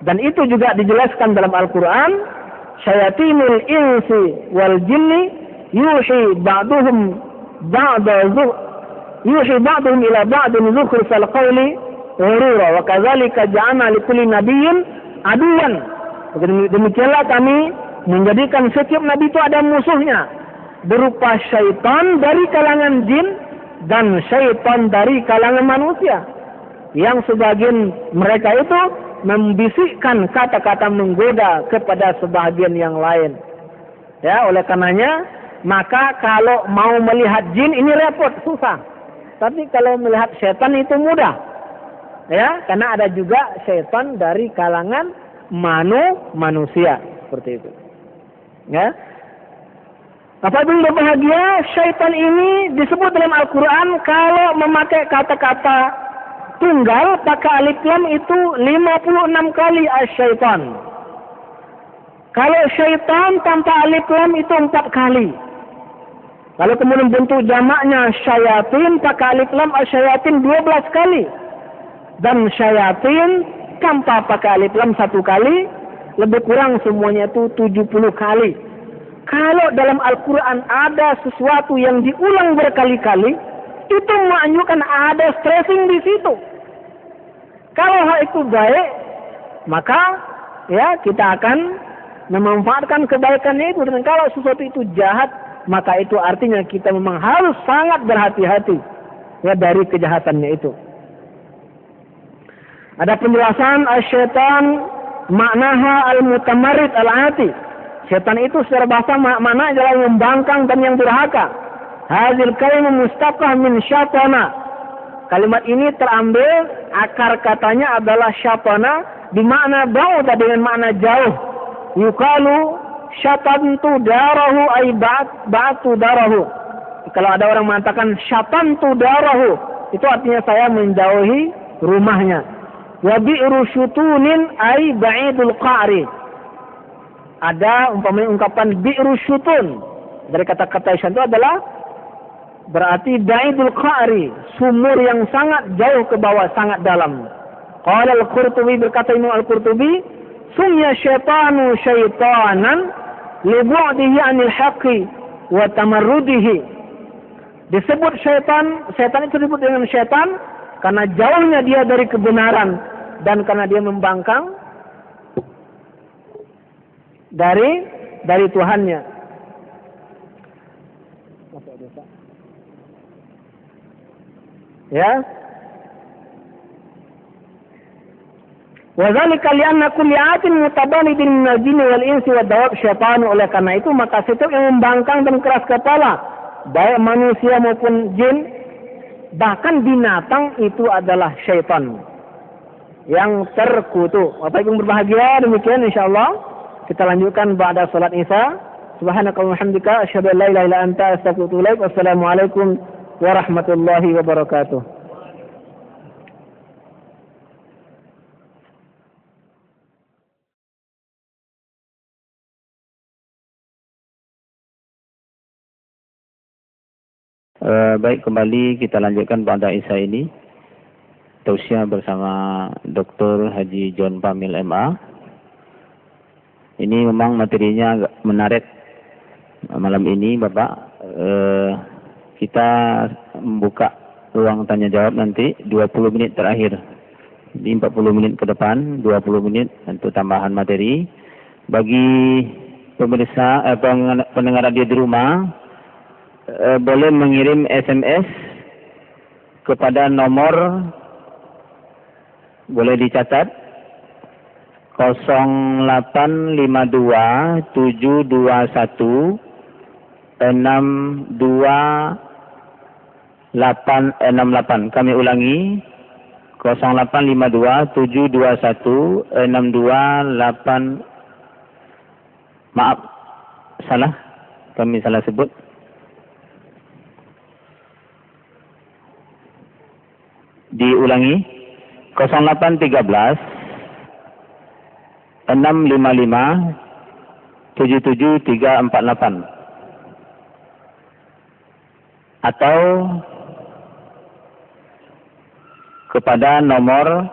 Dan itu juga dijelaskan dalam Al-Quran, syayatinul insi wal jinni yuhi ba'duhum ila ba'din zukhrufal qawli ghurura wa kadzalika ja'alna likulli nabiyyin aduwan. Demikianlah kami menjadikan setiap nabi itu ada musuhnya, berupa syaitan dari kalangan jin dan syaitan dari kalangan manusia, yang sebagian mereka itu membisikkan kata-kata menggoda kepada sebagian yang lain. Ya, oleh karenanya maka kalau mau melihat jin ini repot, susah. Tapi kalau melihat syaitan itu mudah. Ya, karena ada juga syaitan dari kalangan manusia, seperti itu. Ya. Apabila berbahagia, syaitan ini disebut dalam Al-Quran kalau memakai kata-kata tunggal pakai alif lam itu 56 kali asyaitan. Kalau syaitan tanpa alif lam itu 4 kali. Kalau kemudian bentuk jamaknya syayatin pakai alif lam asyayatin 12 kali. Dan syayatin tanpa pakai alif lam 1 kali, lebih kurang semuanya itu 70 kali. Kalau dalam Al-Quran ada sesuatu yang diulang berkali-kali, itu menunjukkan ada stressing di situ. Kalau hal itu baik, maka ya kita akan memanfaatkan kebaikannya itu. Dan kalau sesuatu itu jahat, maka itu artinya kita memang harus sangat berhati-hati ya dari kejahatannya itu. Ada penjelasan asyaitan maknaha al-mutamarrid al-ati. Syaitan itu secara bahasa makna adalah yang membangkang dan yang durhaka. Hazil kalimah mustaqah min syatana. Kalimat ini terambil akar katanya adalah syatana, bermakna ba'uda dengan makna jauh. Yukalu syatantu darahu ay ba'atu darahu. Kalau ada orang mengatakan syatantu darahu, itu artinya saya menjauhi rumahnya. Wa bi'ru syutunin ay ba'idul qa'ri. Ada umpamanya ungkapan bi'ru syutun. Dari kata-kata syaitan itu adalah berarti ba'idul qa'ri, sumur yang sangat jauh ke bawah, sangat dalam. Qala al-Qurtubi, berkata Imam Al-Qurtubi, sumya syaitanu syaitanan li bu'dihi 'anil haqqi wa tamarrudihi. Disebut syaitan itu disebut dengan syaitan karena jauhnya dia dari kebenaran dan karena dia membangkang dari Tuhannya. Ya. Wa dzalika li'anna kulli 'atin mutabalidin minal jinni wal insi wad dawab syaitan. Oleh karena itu maka setiap yang membangkang dan keras kepala, baik manusia maupun jin, bahkan binatang, itu adalah syaitan yang terkutuk. Bapak Ibu berbahagia, demikian insyaallah kita lanjutkan ba'da salat Isya. Subhanakallahumma wa hamdika asyhadu an la ilaha illa anta astaghfiruka wa atubu ilaik. Wassalamualaikum warahmatullahi wabarakatuh. Baik, kembali kita lanjutkan pada Isya ini. Tausiah bersama Dr. Haji John Pamil MA. Ini memang materinya agak menarik malam ini, Bapak. Kita membuka ruang tanya jawab nanti 20 menit terakhir. Di 40 menit ke depan, 20 menit untuk tambahan materi. Bagi pemirsa, pendengar radio di rumah, boleh mengirim SMS kepada nomor, boleh dicatat, 0852 721 6268. Kami ulangi, 0852 721 628. Maaf, salah, kami salah sebut. Diulangi, 0813 655 77348 atau kepada nomor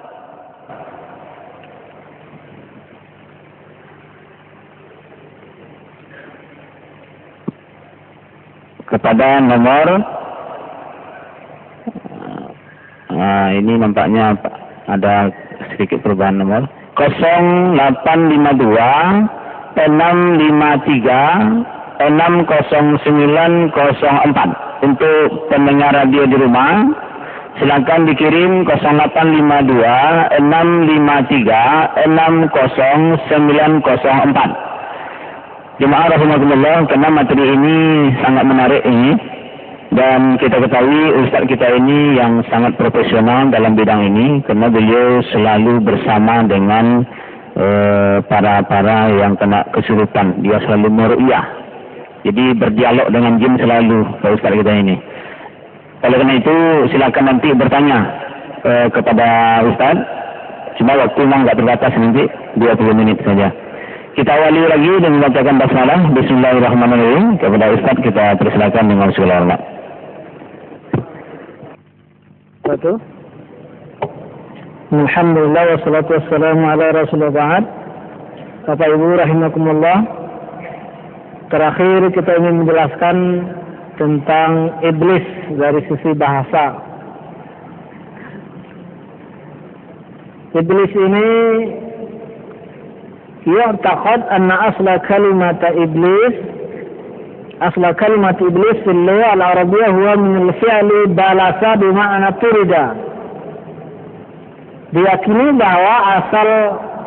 0852 ini nampaknya ada sedikit perubahan nomor 0852 653 60904 untuk pendengar radio di rumah. Silakan dikirim 0852 653 60904. Jemaah rahimakumullah, karena materi ini sangat menarik ini, dan kita ketahui Ustaz kita ini yang sangat profesional dalam bidang ini, karena beliau selalu bersama dengan para yang kena kesurupan. Dia selalu meru'yah, jadi berdialog dengan jin selalu Pak Ustaz kita ini. Oleh karena itu silakan nanti bertanya kepada Ustaz. Cuma waktu memang nggak terbatas, nanti 20 menit saja. Kita awali lagi dengan membacakan basmalah. Bismillahirrahmanirrahim. Kepada Ustaz kita persilakan dengan segala hormat. Alhamdulillah wassalatu wassalamu ala Rasulullah ba'd. Bapak Ibu rahimakumullah. Terakhir kita ingin menjelaskan tentang iblis dari sisi bahasa. Iblis ini yu'taqad anna asla kalimat iblis fil lugha al-arabiyyah huwa min al-fi'li balasa bima'na turida. Diyakini bahwa asal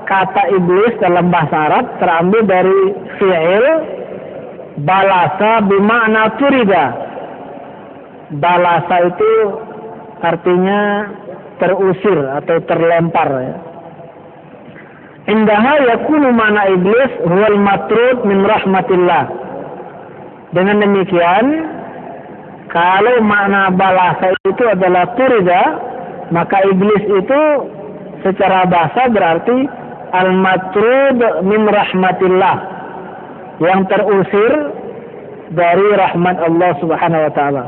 kata iblis dalam bahasa Arab terambil dari fi'il balasa bima'na turida. Balasa itu artinya terusir atau terlempar, ya. Indaha yakunu ma'na iblis huwal matrud min rahmatillah. Dengan demikian, kalau makna balasa itu adalah turida, maka iblis itu secara bahasa berarti al-matrud min rahmatillah, yang terusir dari rahmat Allah Subhanahu wa taala.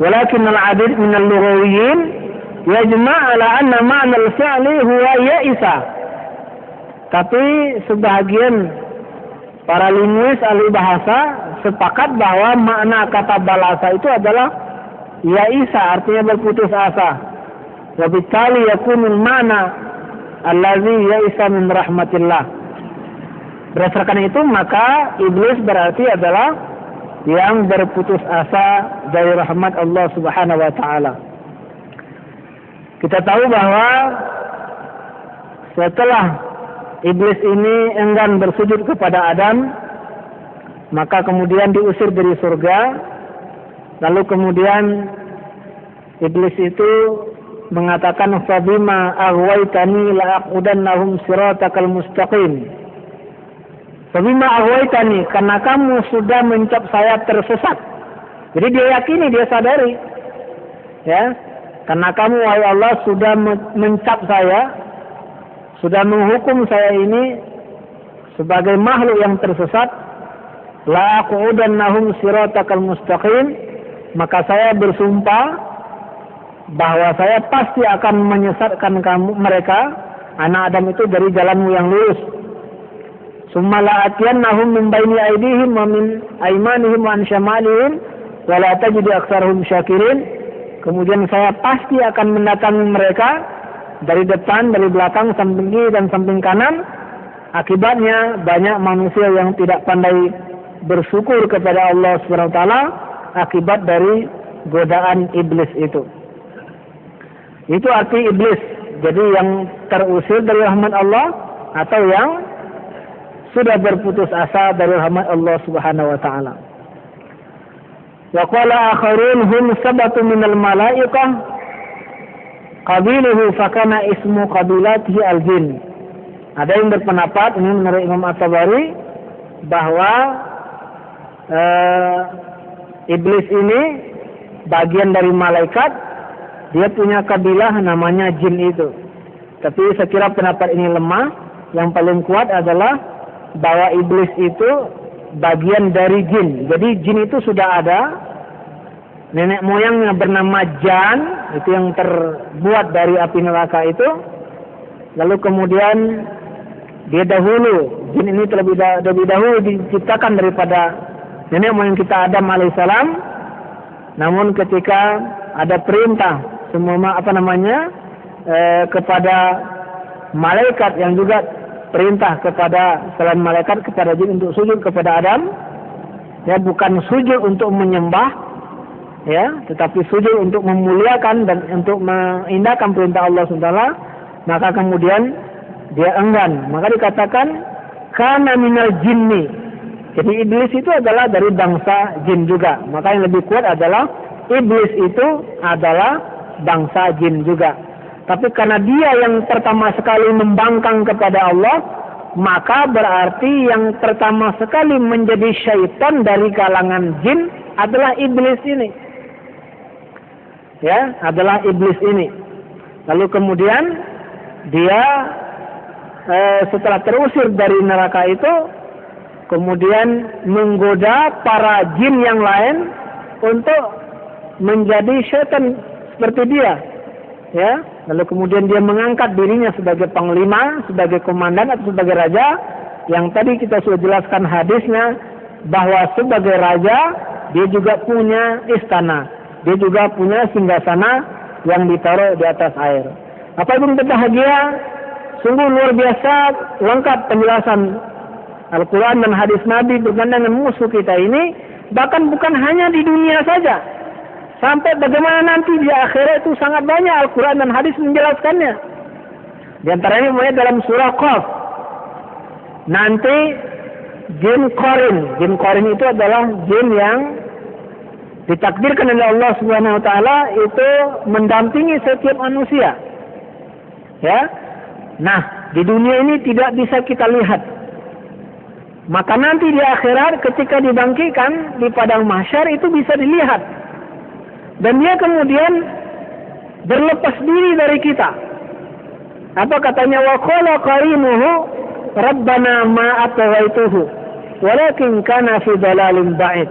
Walakin al-adid min al-lughawiyyin yajma' ala anna ma'na al-fi'li huwa ya'isa. Tapi sebahagian para linguis ahli bahasa sepakat bahwa makna kata balasa itu adalah ya'isa, artinya berputus asa. Wa bittali yakunul ma'na allazi ya'isa min rahmatillah. Berdasarkan itu maka iblis berarti adalah yang berputus asa dari rahmat Allah Subhanahu wa taala. Kita tahu bahwa setelah iblis ini enggan bersujud kepada Adam, maka kemudian diusir dari surga. Lalu kemudian iblis itu mengatakan, "Fabima aghwaytani la'aqudannahum siratakal mustaqim." Fabima aghwaytani, karena kamu sudah mencap saya tersesat. Jadi dia yakini, dia sadari, ya, karena kamu wahai Allah sudah mencap saya, sudah menghukum saya ini sebagai makhluk yang tersesat, la'aqudannahum siratakal mustaqim, maka saya bersumpah bahwa saya pasti akan menyesatkan mereka, anak Adam itu, dari jalanmu yang lurus. Summa la'atiyannahum min baini aydihim wa min aymanihim wa an syamalihim wa la tajidu aktsarahum syakirin. Kemudian saya pasti akan mendatangi mereka dari depan, dari belakang, samping kiri dan samping kanan. Akibatnya banyak manusia yang tidak pandai bersyukur kepada Allah Subhanahu wa taala akibat dari godaan iblis itu. Itu arti iblis. Jadi yang terusir dari rahmat Allah atau yang sudah berputus asa dari rahmat Allah Subhanahu wa taala. Wa qala akharun hum sabatu minal malaikah qabiluhu fakana ismu qabilatihi al-jin. Ada yang berpendapat, ini menurut Imam At-Tabari, bahwa iblis ini bagian dari malaikat, dia punya kabilah namanya jin itu. Tapi saya kira pendapat ini lemah. Yang paling kuat adalah bahwa iblis itu bagian dari jin. Jadi jin itu sudah ada, nenek moyangnya bernama Jan, itu yang terbuat dari api neraka itu. Lalu kemudian dia dahulu, jin ini terlebih dahulu diciptakan daripada nenek moyang kita Adam alaihissalam. Namun ketika ada perintah kepada malaikat yang juga perintah kepada selain malaikat kepada jin untuk sujud kepada Adam, ya, bukan sujud untuk menyembah, ya, tetapi sujud untuk memuliakan dan untuk mengindahkan perintah Allah SWT, maka kemudian dia enggan. Maka dikatakan kana minal jinni. Jadi iblis itu adalah dari bangsa jin juga. Maka yang lebih kuat adalah iblis itu adalah bangsa jin juga. Tapi karena dia yang pertama sekali membangkang kepada Allah, maka berarti yang pertama sekali menjadi syaitan dari kalangan jin adalah iblis ini. Ya, adalah iblis ini. Lalu kemudian dia setelah terusir dari neraka itu, kemudian menggoda para jin yang lain untuk menjadi syaitan seperti dia. Ya, lalu kemudian dia mengangkat dirinya sebagai panglima, sebagai komandan atau sebagai raja. Yang tadi kita sudah jelaskan hadisnya bahwa sebagai raja dia juga punya istana, dia juga punya singgasana yang ditaruh di atas air. Apa itu bahagia? Sungguh luar biasa lengkap penjelasan Al-Quran dan hadis Nabi berkaitan dengan musuh kita ini. Bahkan bukan hanya di dunia saja, sampai bagaimana nanti di akhirat itu sangat banyak Al-Quran dan hadis menjelaskannya. Di antaranya mulai dalam surah Qaf. Nanti jin Qarin. Jin Qarin itu adalah jin yang ditakdirkan oleh Allah Subhanahu wa taala itu mendampingi setiap manusia. Ya. Nah, di dunia ini tidak bisa kita lihat. Maka nanti di akhirat ketika dibangkitkan di padang mahsyar itu bisa dilihat. Dan dia kemudian berlepas diri dari kita. Apa katanya? Wa qala qarinuhu rabbana ma atghaituhu walakin kana fi dalalin ba'id.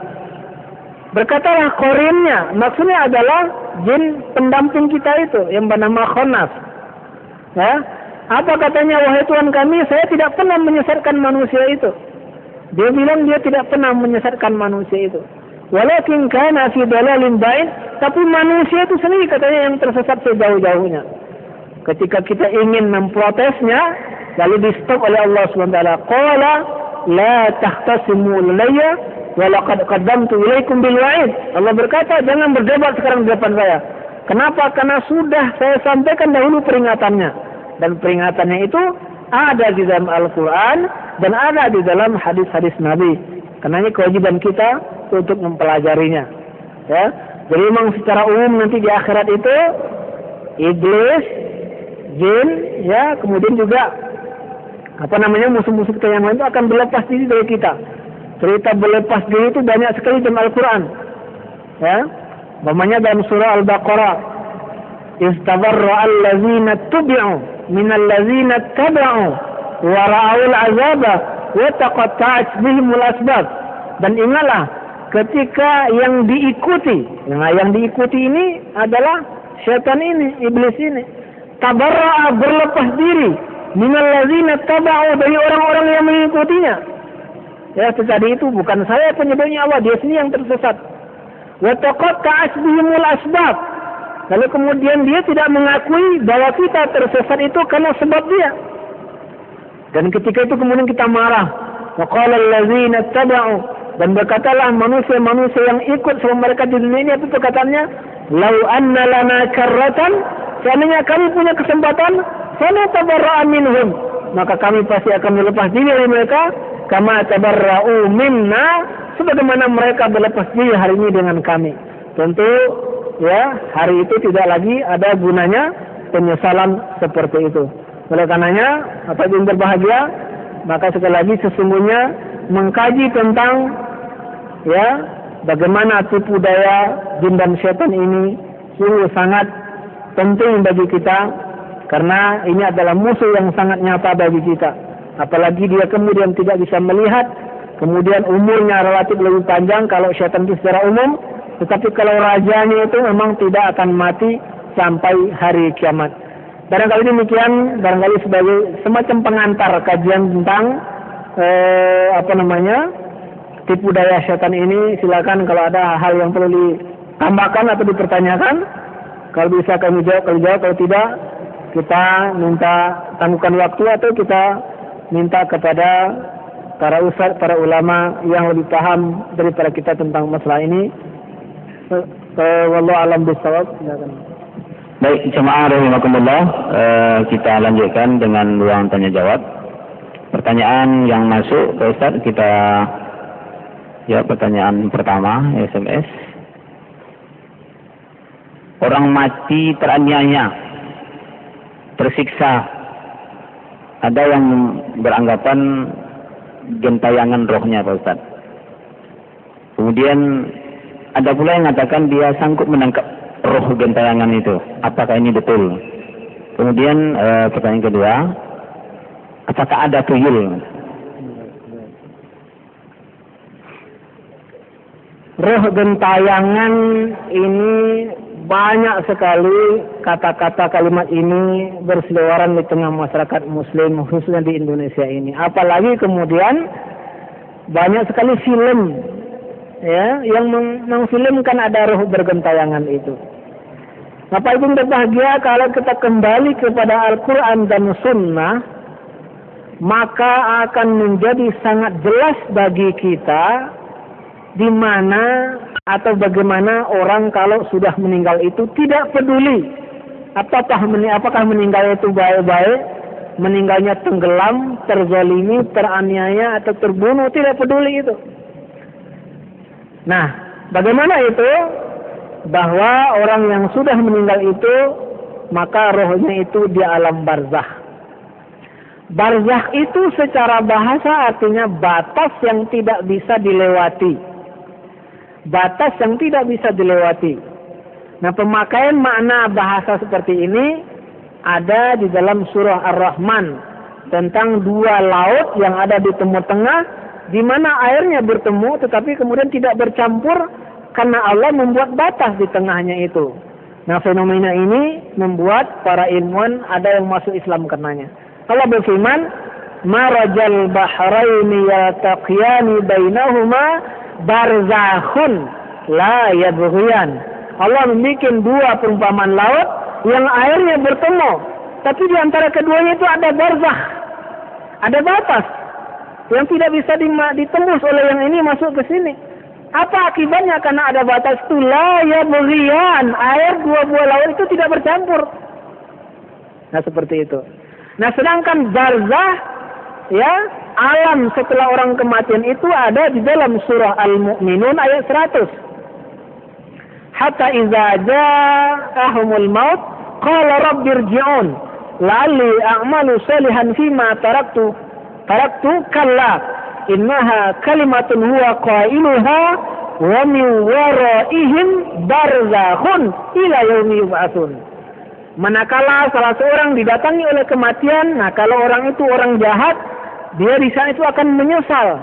Berkatalah qarinnya, maksudnya adalah jin pendamping kita itu yang bernama Khannas. Ya. Apa katanya? Wahai Tuhan kami, saya tidak pernah menyesatkan manusia itu. Dia bilang dia tidak pernah menyesatkan manusia itu. Walakin kana fi dalalin ba'id, tapi manusia itu sendiri katanya yang tersesat sejauh-jauhnya. Ketika kita ingin memprotesnya, lalu di-stop oleh Allah SWT. Qala la tahtasimu ilayya wa laqad qaddamtu ilaikum bil wa'id. Allah berkata, jangan berdebat sekarang di depan saya. Kenapa? Karena sudah saya sampaikan dahulu peringatannya. Dan peringatannya itu ada di dalam Al-Quran dan ada di dalam hadis-hadis Nabi. Karena ini kewajiban kita untuk mempelajarinya. Ya. Jadi memang secara umum nanti di akhirat itu iblis, jin, ya, kemudian juga musuh-musuh kita yang lain itu akan berlepas diri dari kita. Cerita berlepas diri itu banyak sekali dalam Al-Quran. Ya. Namanya dalam surah Al-Baqarah, istabarra allazina tubi'u minal ladzina taba'u wa ra'ul azaba wa taqatta'at bihimul asbab. Dan ingatlah ketika yang diikuti ini adalah syaitan ini, iblis ini. Tabarra'a, berlepas diri, minal ladzina taba'u, dari orang-orang yang mengikutinya. Ya, tadi itu bukan saya penyebabnya, Allah, dia sendiri yang tersesat. Wa taqatta'at bihimul asbab. Lalu kemudian dia tidak mengakui bahwa kita tersesat itu karena sebab dia. Dan ketika itu kemudian kita marah. Wa qala allazina taba'u, dan berkatalah manusia-manusia yang ikut sama mereka di dunia ini, apa perkataannya? Lau anna lana karratan, seandainya kami punya kesempatan, sanatabarra'a minhum, maka kami pasti akan berlepas diri dari mereka, kama tabarra'u minna, sebagaimana mereka berlepas diri hari ini dengan kami. Tentu ya, hari itu tidak lagi ada gunanya penyesalan seperti itu. Oleh karenanya, apa yang berbahagia, maka sekali lagi sesungguhnya mengkaji tentang ya bagaimana tipu daya jin dan setan ini sungguh sangat penting bagi kita, karena ini adalah musuh yang sangat nyata bagi kita. Apalagi dia kemudian tidak bisa melihat, kemudian umurnya relatif lebih panjang kalau syaitan itu secara umum. Tetapi kalau rajanya itu memang tidak akan mati sampai hari kiamat. Barangkali demikian, barangkali sebagai semacam pengantar kajian tentang tipu daya syaitan ini. Silakan kalau ada hal yang perlu ditambahkan atau dipertanyakan, kalau bisa kami jawab, kalau tidak kita minta tangguhkan waktu atau kita minta kepada para ustaz, para ulama yang lebih paham daripada kita tentang masalah ini. Wallahu a'lam bishawab. Baik, jemaah rahimakumullah, kita lanjutkan dengan ruang tanya jawab. Pertanyaan yang masuk ke Ustaz, kita pertanyaan pertama SMS. Orang mati teraniaya, tersiksa, ada yang beranggapan gentayangan rohnya Pak Ustaz. Kemudian ada pula yang mengatakan dia sanggup menangkap roh gentayangan itu. Apakah ini betul? Kemudian pertanyaan kedua, apakah ada tuyul? Roh gentayangan ini banyak sekali kata-kata kalimat ini berseliweran di tengah masyarakat muslim, khususnya di Indonesia ini. Apalagi kemudian banyak sekali film yang mengfilmkan ada roh bergentayangan itu. Bapak Ibu berbahagia, kalau kita kembali kepada Al-Quran dan Sunnah, maka akan menjadi sangat jelas bagi kita di mana atau bagaimana orang kalau sudah meninggal itu tidak peduli apakah meninggal itu baik-baik, meninggalnya tenggelam, terzalimi, teraniaya atau terbunuh, tidak peduli itu. Nah, bagaimana itu? Bahwa orang yang sudah meninggal itu, maka rohnya itu di alam barzakh. Barzakh itu secara bahasa artinya batas yang tidak bisa dilewati. Batas yang tidak bisa dilewati. Nah, pemakaian makna bahasa seperti ini ada di dalam surah Ar-Rahman tentang dua laut yang ada di tengah-tengah, di mana airnya bertemu tetapi kemudian tidak bercampur karena Allah membuat batas di tengahnya itu. Nah, fenomena ini membuat para ilmuwan ada yang masuk Islam karenanya. Allah berfirman, "Marajal bahraini yaltaqiyani bainahuma barzakhun la yabghiyan." Allah membuat dua perumpamaan laut yang airnya bertemu, tapi di antara keduanya itu ada barzakh. Ada batas yang tidak bisa ditembus oleh yang ini masuk ke sini. Apa akibatnya? Karena ada batas itu, la yabghiyan, air dua buah laut itu tidak bercampur. Nah, seperti itu. Nah, sedangkan barzakh, alam setelah orang kematian itu ada di dalam surah Al-Mu'minun ayat 100. Hatta idza ja'ahumul maut qala rabbirji'un la'alli a'malu salihan fima taraktu kalla innaha kalimatun huwa qailuha wa min waraihim barzakhun ila yaumi yub'atsun. Manakala salah seorang didatangi oleh kematian, nah kalau orang itu orang jahat, dia di sana itu akan menyesal.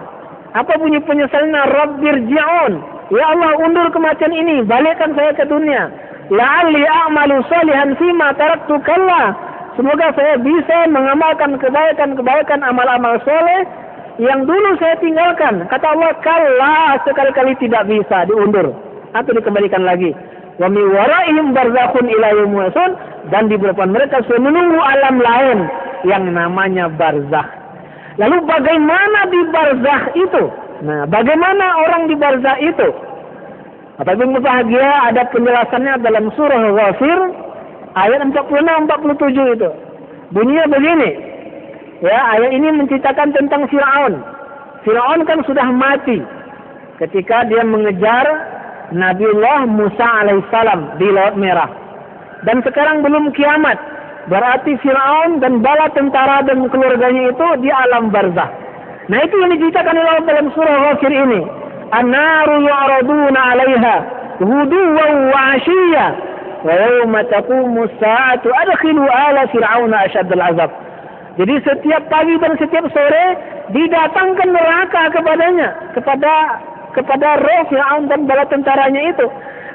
Apa bunyi penyesalannya? Rabbirji'un, ya Allah, undur kematian ini, balikkan saya ke dunia. La'alli a'malu salihan fima taraktu kalla, semoga saya bisa mengamalkan kebaikan amal-amal soleh yang dulu saya tinggalkan. Kata Allah, kalla, sekali-kali tidak bisa diundur atau dikembalikan lagi. Wa min waraihim barzakhun ila yaumi yub'atsun, dan di depan mereka sudah menunggu alam lain yang namanya barzakh. Lalu bagaimana di barzakh itu? Nah, bagaimana orang di barzakh itu? Apabila berbahagia, ada penjelasannya dalam surah Ghafir ayat 46-47 itu. Bunyinya begini. Ayat ini menceritakan tentang Fir'aun. Fir'aun kan sudah mati ketika dia mengejar Nabiullah Musa alaihissalam di Laut Merah. Dan sekarang belum kiamat. Berarti Fir'aun dan bala tentara dan keluarganya itu di alam barzakh. Nah, itu yang diceritakan oleh Allah dalam surah Ghafir ini. An-naru yu'raduna 'alaiha ghuduwan wa 'ashiyya wa yawma taqumu as-sa'atu adkhilu ala fir'auna ashaddal 'azab. Jadi setiap pagi dan setiap sore didatangkan neraka kepadanya, kepada roh Fir'aun dan bala tentaranya itu.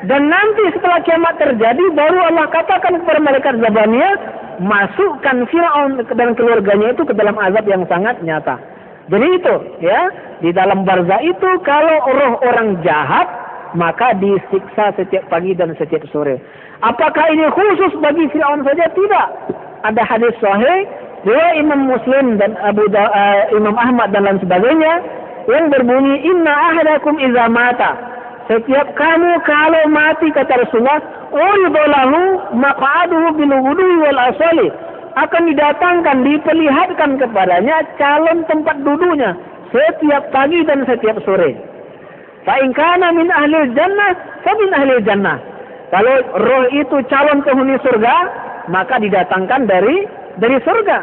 Dan nanti setelah kiamat terjadi baru Allah katakan kepada malaikat Zabaniyah, masukkan Fir'aun dan keluarganya itu ke dalam azab yang sangat nyata. Jadi itu ya, di dalam barzah itu kalau roh orang jahat maka disiksa setiap pagi dan setiap sore. Apakah ini khusus bagi Fir'aun saja? Tidak. Ada hadis sahih riwayat Imam Muslim dan Imam Ahmad dan lain sebagainya yang berbunyi, inna ahadakum iza mata, setiap kamu kalau mati, kata Rasulullah, uridalahu maq'aduhu bil ghudwi wal asali, akan didatangkan, diperlihatkan kepadanya calon tempat duduknya setiap pagi dan setiap sore. Fa in kana min ahli jannah fa min ahli jannah. Kalau roh itu calon penghuni surga, maka didatangkan dari surga.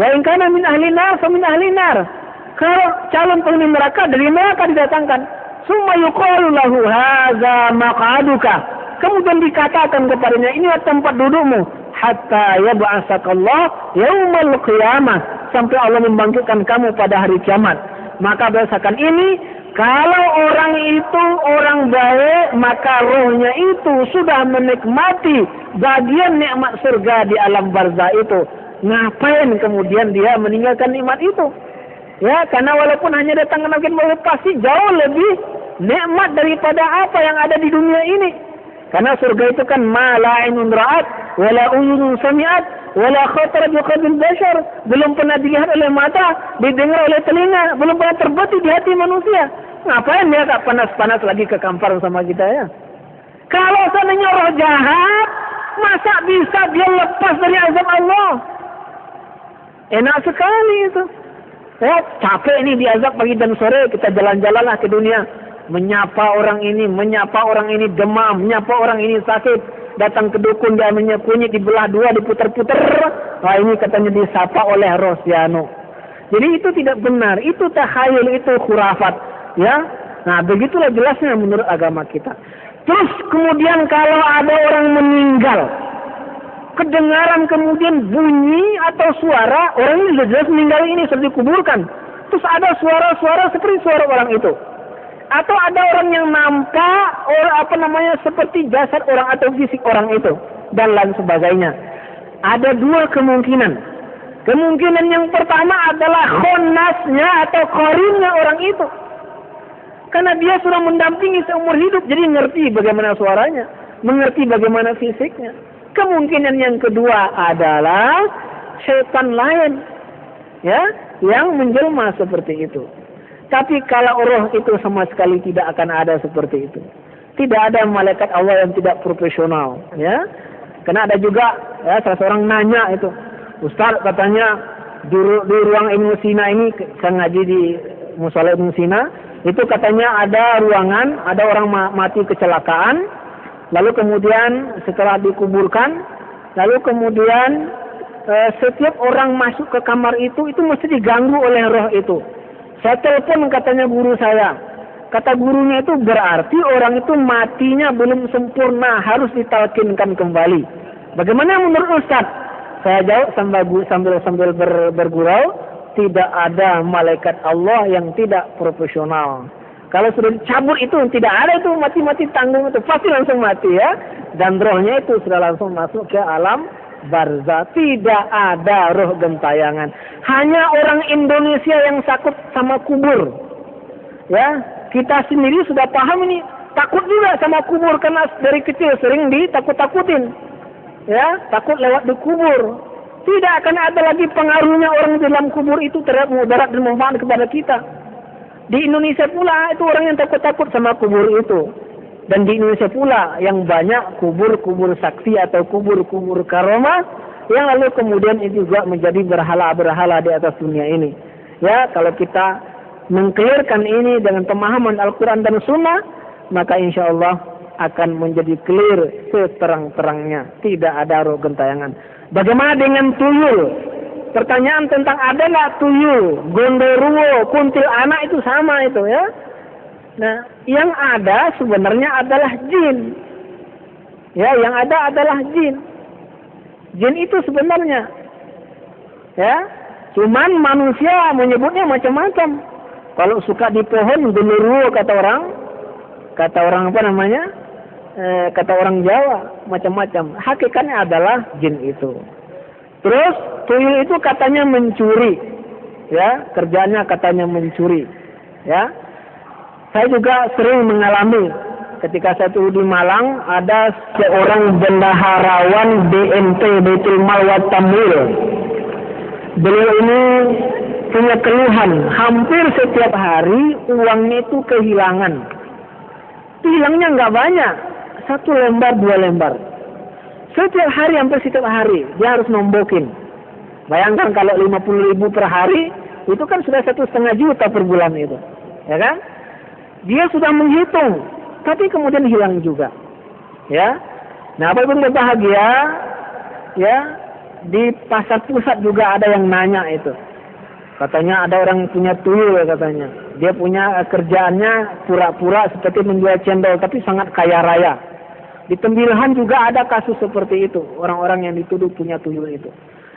Wa in kana min ahli nar fa min ahli nar. Kalau calon penghuni neraka, dari neraka didatangkan. Summa yuqalu lahu hadza maq'aduka. Kemudian dikatakan kepadanya, inilah tempat dudukmu hatta yab'atsakallah yaumal qiyamah, sampai Allah membangkitkan kamu pada hari kiamat. Maka berdasarkan ini, kalau orang itu orang baik, maka rohnya itu sudah menikmati bagian nikmat surga di alam barzah itu. Ngapain kemudian dia meninggalkan nikmat itu? Ya, karena walaupun hanya datang ke neraka, pasti jauh lebih nikmat daripada apa yang ada di dunia ini. Karena surga itu kan ma la ainun ra'at, wala uyunun sami'at, wala khatara bi qalbil bashar, belum pernah dilihat oleh mata, didengar oleh telinga, belum pernah terbetik di hati manusia. Ngapain dia tak panas-panas lagi ke kampar sama kita ya? Kalau seandainya roh jahat, masa bisa dia lepas dari azab Allah? Enak sekali itu. Ya, capek ini diazab pagi dan sore, kita jalan-jalanlah ke dunia, menyapa orang ini, demam, menyapa orang ini sakit, datang ke dukun, dia kunyit dibelah dua, diputar-putar. Wah, ini katanya disapa oleh roh Siano. Jadi itu tidak benar, itu takhayul, itu khurafat, ya. Nah, begitulah jelasnya menurut agama kita. Terus kemudian kalau ada orang meninggal, kedengaran kemudian bunyi atau suara, orang ini sudah jelas meninggal ini, sudah dikuburkan. Terus ada suara-suara seperti suara orang itu. Atau ada orang yang nampak seperti jasad orang atau fisik orang itu, dan lain sebagainya. Ada dua kemungkinan. Kemungkinan yang pertama adalah khonnasnya atau qarinnya orang itu. Karena dia sudah mendampingi seumur hidup, jadi ngerti bagaimana suaranya, mengerti bagaimana fisiknya. Kemungkinan yang kedua adalah setan lain, ya, yang menjelma seperti itu. Tapi kalau roh itu sama sekali tidak akan ada seperti itu. Tidak ada malaikat Allah yang tidak profesional, ya. Karena ada juga, ya, salah seorang nanya itu, Ustaz katanya di ruang Ibnu Sina ini, saya ngaji di Mushola Ibnu Sina, itu katanya ada ruangan, ada orang mati kecelakaan. Lalu kemudian setelah dikuburkan, lalu kemudian setiap orang masuk ke kamar itu mesti diganggu oleh roh itu. Saya telepon katanya guru saya. Kata gurunya itu berarti orang itu matinya belum sempurna, harus ditalkinkan kembali. Bagaimana menurut Ustaz? Saya jawab sambil bergurau, tidak ada malaikat Allah yang tidak profesional. Kalau sudah dicabut itu tidak ada itu mati-mati tanggung itu, pasti langsung mati ya. Dan rohnya itu sudah langsung masuk ke alam barzah. Tidak ada roh gentayangan. Hanya orang Indonesia yang takut sama kubur. Ya, kita sendiri sudah paham ini, takut juga sama kubur karena dari kecil sering ditakut-takutin. Ya, takut lewat di kubur. Tidak akan ada lagi pengaruhnya orang di dalam kubur itu terhadap mudarat dan manfaat kepada kita. Di Indonesia pula itu orang yang takut-takut sama kubur itu. Dan di Indonesia pula yang banyak kubur-kubur saksi atau kubur-kubur karomah yang lalu kemudian itu juga menjadi berhala-berhala di atas dunia ini. Ya, kalau kita mengclearkan ini dengan pemahaman Al-Quran dan Sunnah, maka insya Allah akan menjadi clear seterang-terangnya. Tidak ada roh gentayangan. Bagaimana dengan tuyul? Pertanyaan tentang ada nggak tuyul, gondoruo, kuntil anak itu sama itu ya. Nah, yang ada sebenarnya adalah jin. Ya, yang ada adalah jin. Jin itu sebenarnya Ya, cuman manusia menyebutnya macam-macam. Kalau suka di pohon genderuwo kata orang apa namanya? Kata orang Jawa macam-macam. Hakikatnya adalah jin itu. Terus tuyul itu katanya mencuri. Ya, kerjanya katanya mencuri. Ya. Saya juga sering mengalami ketika saya di Malang, ada seorang bendaharawan BNT Baitul Mal wa Tamwil. Beliau ini punya keluhan, hampir setiap hari uangnya itu kehilangan. Hilangnya nggak banyak, 1 lembar 2 lembar. Setiap hari, hampir setiap hari dia harus nombokin. Bayangkan kalau 50.000 per hari, itu kan sudah 1,5 juta per bulan itu, ya kan? Dia sudah menghitung, tapi kemudian hilang juga, ya. Nah, apapun berbahagia, ya. Di pasar pusat juga ada yang nanya itu. Katanya ada orang punya tuyul katanya. Dia punya kerjaannya pura-pura seperti menjual cendol, tapi sangat kaya raya. Di Tembilahan juga ada kasus seperti itu. Orang-orang yang dituduh punya tuyul itu.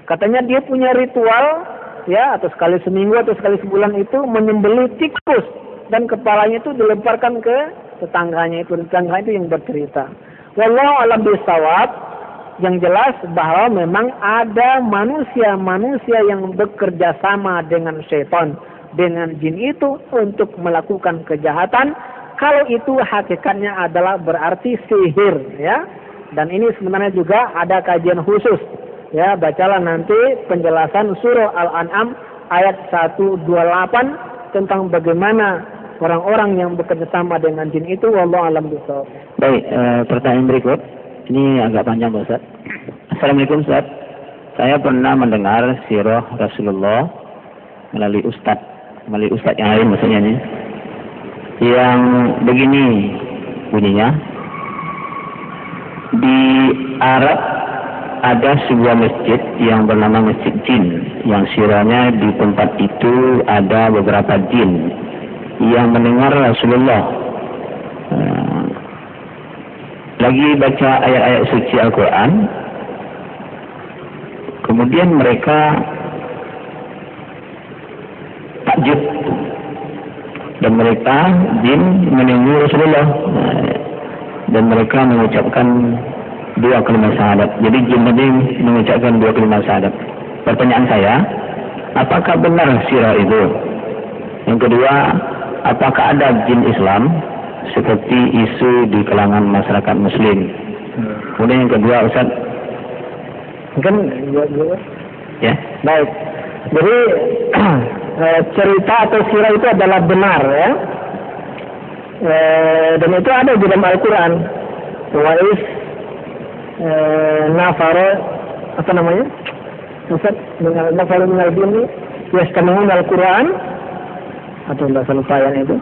Katanya dia punya ritual, ya, atau sekali seminggu atau sekali sebulan itu menyembelih tikus. Dan kepalanya itu dilemparkan ke tetangganya itu. Tetangga itu yang bercerita. Wallahu a'lam bishawab. Yang jelas bahwa memang ada manusia-manusia yang bekerja sama dengan syaitan, dengan jin itu untuk melakukan kejahatan. Kalau itu hakikatnya adalah berarti sihir, ya. Dan ini sebenarnya juga ada kajian khusus, ya. Bacalah nanti penjelasan surah Al-An'am ayat 128 tentang bagaimana orang-orang yang bekerja sama dengan jin itu. Wallahu a'lam bishawab. Baik, pertanyaan berikut. Ini agak panjang, Pak Ustaz. Assalamualaikum, Ustaz. Saya pernah mendengar sirah Rasulullah melalui Ustaz yang lain maksudnya nih. Yang begini bunyinya. Di Arab ada sebuah masjid yang bernama Masjid Jin, yang sirahnya di tempat itu ada beberapa jin yang mendengar Rasulullah lagi baca ayat-ayat suci Al-Quran, kemudian mereka takjub dan mereka jin menunggu Rasulullah dan mereka mengucapkan 2 kalimat syahadat. Jadi jin tadi mengucapkan 2 kalimat syahadat. Pertanyaan saya, apakah benar sirah itu? Yang kedua, apakah ada jin Islam seperti isu di kalangan masyarakat Muslim? Kemudian yang kedua, Ustaz, mungkin ya, baik. Jadi cerita atau sirah itu adalah benar, ya. Dan itu ada di dalam Al-Quran. Wa'is nafaro, apa namanya? Ustaz, nafaro minal jinni yastami'una Al-Quran, atau enggak lupa yang itu.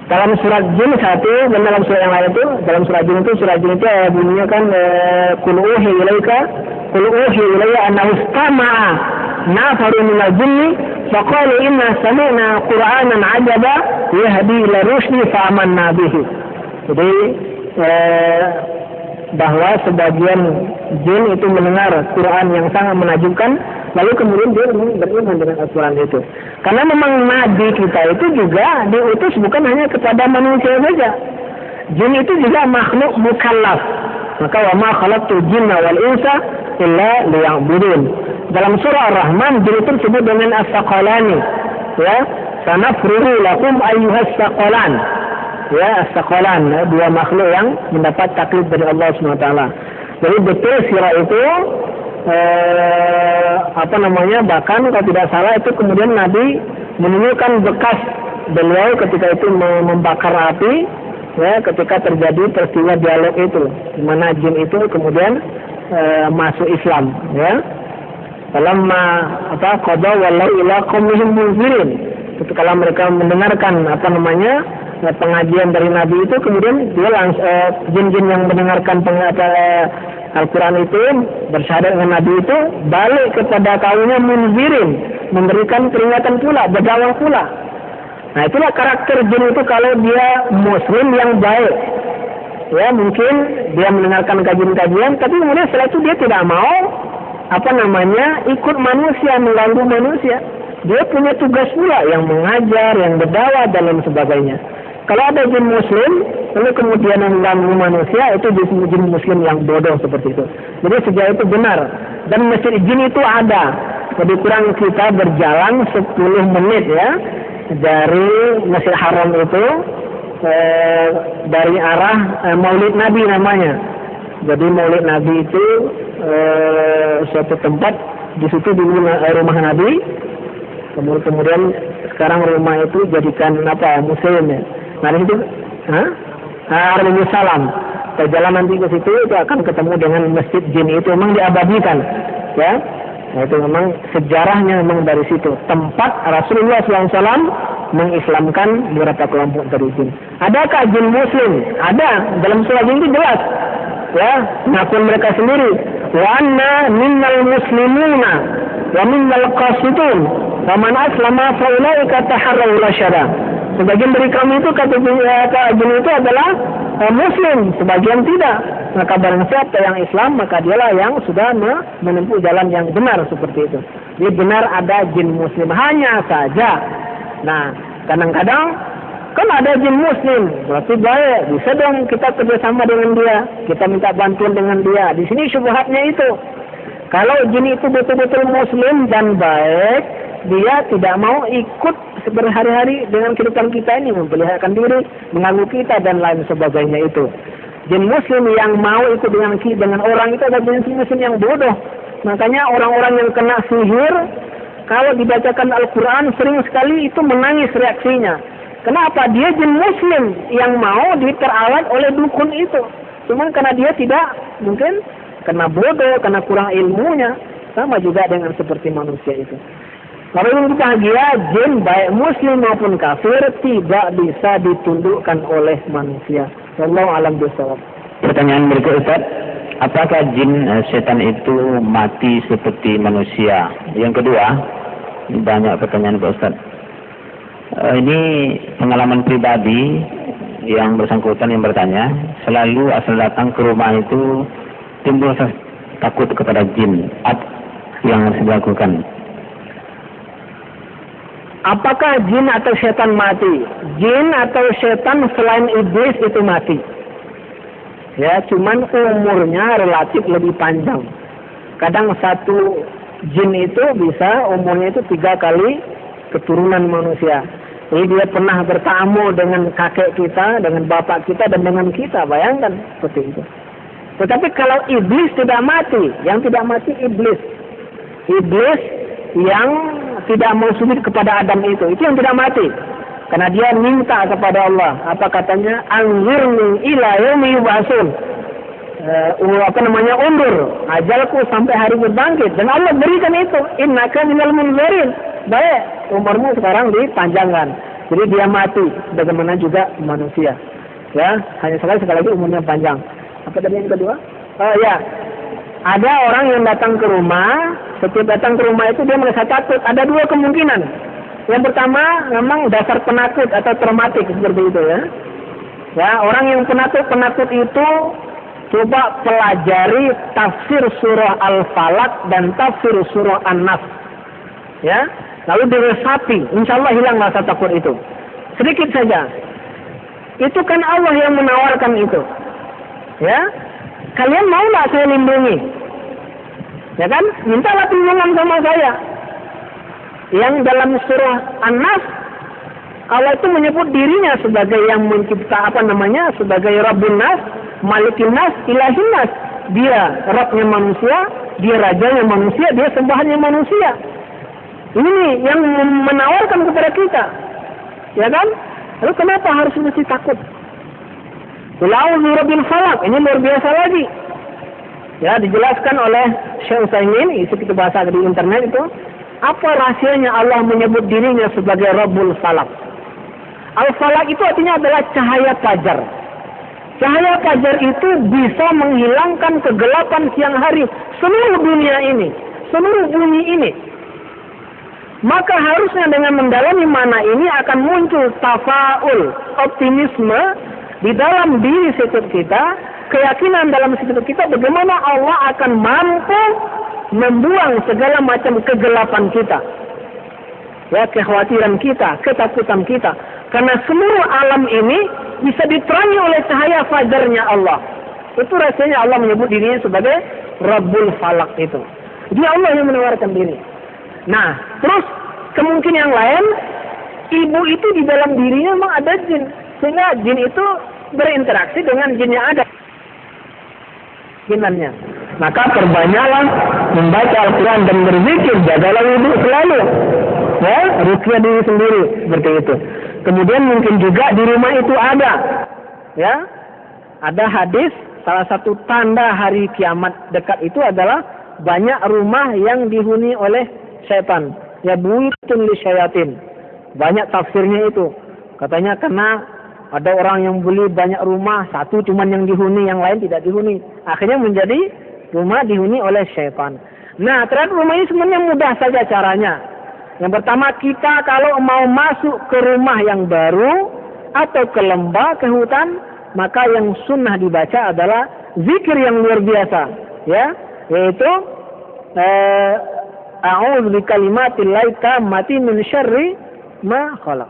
Dalam surat Jin 1 dan dalam surat yang lain itu, dalam surat Jin itu bunyinya kan qul uhiya ilayya annahu istama'a nafarun minal jinni faqalu inna sami'na qur'anan 'ajaba yahdi ila rusydi fa'amanna bihi. Jadi bahwa sebagian jin itu mendengar Quran yang sangat menakjubkan, lalu kemudian dia beriman dengan Al-Quran itu. Karena memang nabi kita itu juga diutus bukan hanya kepada manusia saja. Jin itu juga makhluk mukallaf. Maka wa ma khalaqtul jinna wal insa illa liya'budun. Dalam surah Ar-Rahman jin itu disebut dengan as-saqalani. Ya, sanafruhu lakum ayyuhas saqalan. Ya, as-saqalan, 2 makhluk yang mendapat taklif dari Allah SWT. Jadi betul sirah itu bahkan kalau tidak salah itu kemudian Nabi menunjukkan bekas beliau ketika itu membakar api, ya, ketika terjadi peristiwa dialog itu, di mana jin itu kemudian masuk Islam, ya. Dalam qada wallahu ila qaumihim munzirin. Ketika mereka mendengarkan pengajian dari Nabi itu, kemudian dia jin-jin yang mendengarkan Al-Quran itu bersyahadat dengan Nabi itu balik kepada kaumnya munzirin, memberikan peringatan pula, berdakwah pula. Nah, itulah karakter jin itu kalau dia muslim yang baik. Ya, mungkin dia mendengarkan kajian-kajian, tapi kemudian setelah itu dia tidak mau, ikut manusia, mengganggu manusia. Dia punya tugas pula yang mengajar, yang berdakwah dan lain sebagainya. Kalau ada jin muslim, lalu kemudian mengganggu manusia, itu jin muslim yang bodoh seperti itu. Jadi sejauh itu benar. Dan masjid jin itu ada. Lebih kurang kita berjalan 10 menit ya dari Masjid Haram itu, dari arah Maulid Nabi namanya. Jadi Maulid Nabi itu suatu tempat di situ di rumah Nabi. Kemudian sekarang rumah itu jadikan museum ya. Nah di situ, Salam. Jalan nanti ke situ itu akan ketemu dengan masjid jin itu, memang diabadikan, ya. Nah, itu memang sejarahnya memang dari situ. Tempat Rasulullah SAW mengislamkan beberapa kelompok dari jin. Adakah jin muslim? Ada. Dalam surah jin itu jelas. Ya, pengakuan mereka sendiri. Wa anna minnal muslimuna wa minnal qasitun. Wa man aslama fa ulaika taharraw rasyada. Sebagian dari kami itu kata jin itu adalah muslim, sebagian tidak. Maka barang siapa yang Islam, maka dialah yang sudah menempuh jalan yang benar seperti itu. Jadi benar ada jin muslim, hanya saja. Nah, kadang-kadang kan ada jin muslim, berarti baik, bisa dong kita kerjasama dengan dia, kita minta bantuan dengan dia. Di sini syubhatnya itu. Kalau jin itu betul-betul muslim dan baik, dia tidak mau ikut berhari-hari dengan kehidupan kita ini, memperlihatkan diri, mengganggu kita dan lain sebagainya itu. Jin muslim yang mau ikut dengan orang itu adalah jin muslim yang bodoh. Makanya orang-orang yang kena sihir, kalau dibacakan Al-Quran sering sekali itu menangis reaksinya. Kenapa? Dia jin muslim yang mau diperalat oleh dukun itu. Cuma karena dia tidak, mungkin karena bodoh, karena kurang ilmunya. Sama juga dengan seperti manusia itu. Kalau yang bahagia, jin baik muslim maupun kafir tidak bisa ditundukkan oleh manusia. Wallahu a'lam bishawab. Pertanyaan berikut, Ustaz. Apakah jin setan itu mati seperti manusia? Yang kedua, banyak pertanyaan Pak Ustaz. Ini pengalaman pribadi yang bersangkutan yang bertanya, selalu asal datang ke rumah itu timbul takut kepada jin. Apa yang harus dilakukan? Apakah jin atau setan mati? Jin atau setan selain iblis itu mati. Ya, cuman umurnya relatif lebih panjang. Kadang satu jin itu bisa umurnya itu 3 kali keturunan manusia. Jadi dia pernah bertamu dengan kakek kita, dengan bapak kita, dan dengan kita. Bayangkan seperti itu. Tetapi kalau iblis tidak mati, yang tidak mati iblis. Iblis yang tidak mau sujud kepada Adam itu yang tidak mati. Karena dia minta kepada Allah. Apa katanya? Anzirni ila yaumi yub'atsun. Undur ajalku sampai hari berbangkit. Dan Allah berikan itu. Innaka minal munzirin. Baik, umurmu sekarang dipanjangkan. Jadi dia mati. Bagaimana juga manusia. Ya, hanya sekali lagi umurnya panjang. Apa tadi yang kedua? Ya. Ada orang yang datang ke rumah. Setiap datang ke rumah itu dia merasa takut. Ada 2 kemungkinan. Yang pertama, memang dasar penakut atau traumatik seperti itu ya. Ya, orang yang penakut itu coba pelajari tafsir surah Al-Falaq dan tafsir surah An-Nas. Ya, lalu diresapi, insya Allah hilang rasa takut itu. Sedikit saja. Itu kan Allah yang menawarkan itu. Ya, kalian mau nggak saya lindungi? Ya kan, mintalah perlindungan sama saya. Yang dalam surah An-Nas, Allah itu menyebut dirinya sebagai yang mencipta sebagai Rabbun Nas, Malikin Nas, Ilahin Nas. Dia Rabbnya manusia, dia rajanya manusia, dia sembahannya manusia. Ini yang menawarkan kepada kita. Ya kan? Lalu kenapa harus mesti takut? Qul Rabbil Falaq, ini luar biasa lagi. Ya, dijelaskan oleh Syekh Utsaimin, itu kita bahas di internet itu. Apa rahasianya Allah menyebut dirinya sebagai Rabbul Falaq? Al-Falaq itu artinya adalah cahaya fajar. Cahaya fajar itu bisa menghilangkan kegelapan siang hari seluruh dunia ini, seluruh bumi ini. Maka harusnya dengan mendalami mana ini akan muncul tafaul, optimisme di dalam diri setiap kita, keyakinan dalam setiap kita bagaimana Allah akan mampu membuang segala macam kegelapan kita, ya, kekhawatiran kita, ketakutan kita, karena seluruh alam ini bisa diterangi oleh cahaya fajarnya Allah. Itu rasanya Allah menyebut dirinya sebagai Rabbul Falak itu. Dia Allah yang menawarkan diri. Nah, terus kemungkinan yang lain, ibu itu di dalam dirinya memang ada jin, sehingga jin itu berinteraksi dengan jin yang ada jinannya. Maka perbanyaklah membaca Al-Quran dan berzikir, jagalah wudhu selalu, ya, ruqyah diri sendiri seperti itu. Kemudian mungkin juga di rumah itu ada, ya, ada hadis, salah satu tanda hari kiamat dekat itu adalah banyak rumah yang dihuni oleh syaitan, ya, buyutun li syayatin. Banyak tafsirnya itu, katanya karena ada orang yang beli banyak rumah, satu cuman yang dihuni, yang lain tidak dihuni, akhirnya menjadi rumah dihuni oleh syaitan. Nah, terhadap rumah ini sebenarnya mudah saja caranya. Yang pertama, kita kalau mau masuk ke rumah yang baru atau ke lembah, ke hutan, maka yang sunnah dibaca adalah zikir yang luar biasa, ya, yaitu a'udzu bikalimatillahi tammati min syarri ma khalaq,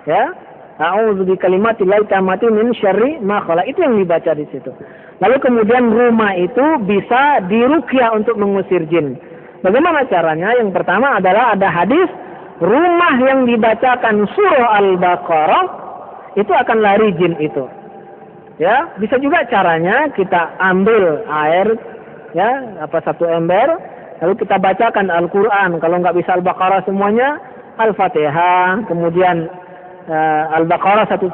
ya, a'udzu bikalimatillahi tammati min syarri ma khalaq, itu yang dibaca di situ. Lalu kemudian rumah itu bisa diruqyah untuk mengusir jin. Bagaimana caranya? Yang pertama adalah ada hadis, rumah yang dibacakan surah Al-Baqarah itu akan lari jin itu. Ya, bisa juga caranya kita ambil air, ya, satu ember, lalu kita bacakan Al-Quran. Kalau nggak bisa Al-Baqarah semuanya, Al-Fatihah, kemudian Al-Baqarah 1-10,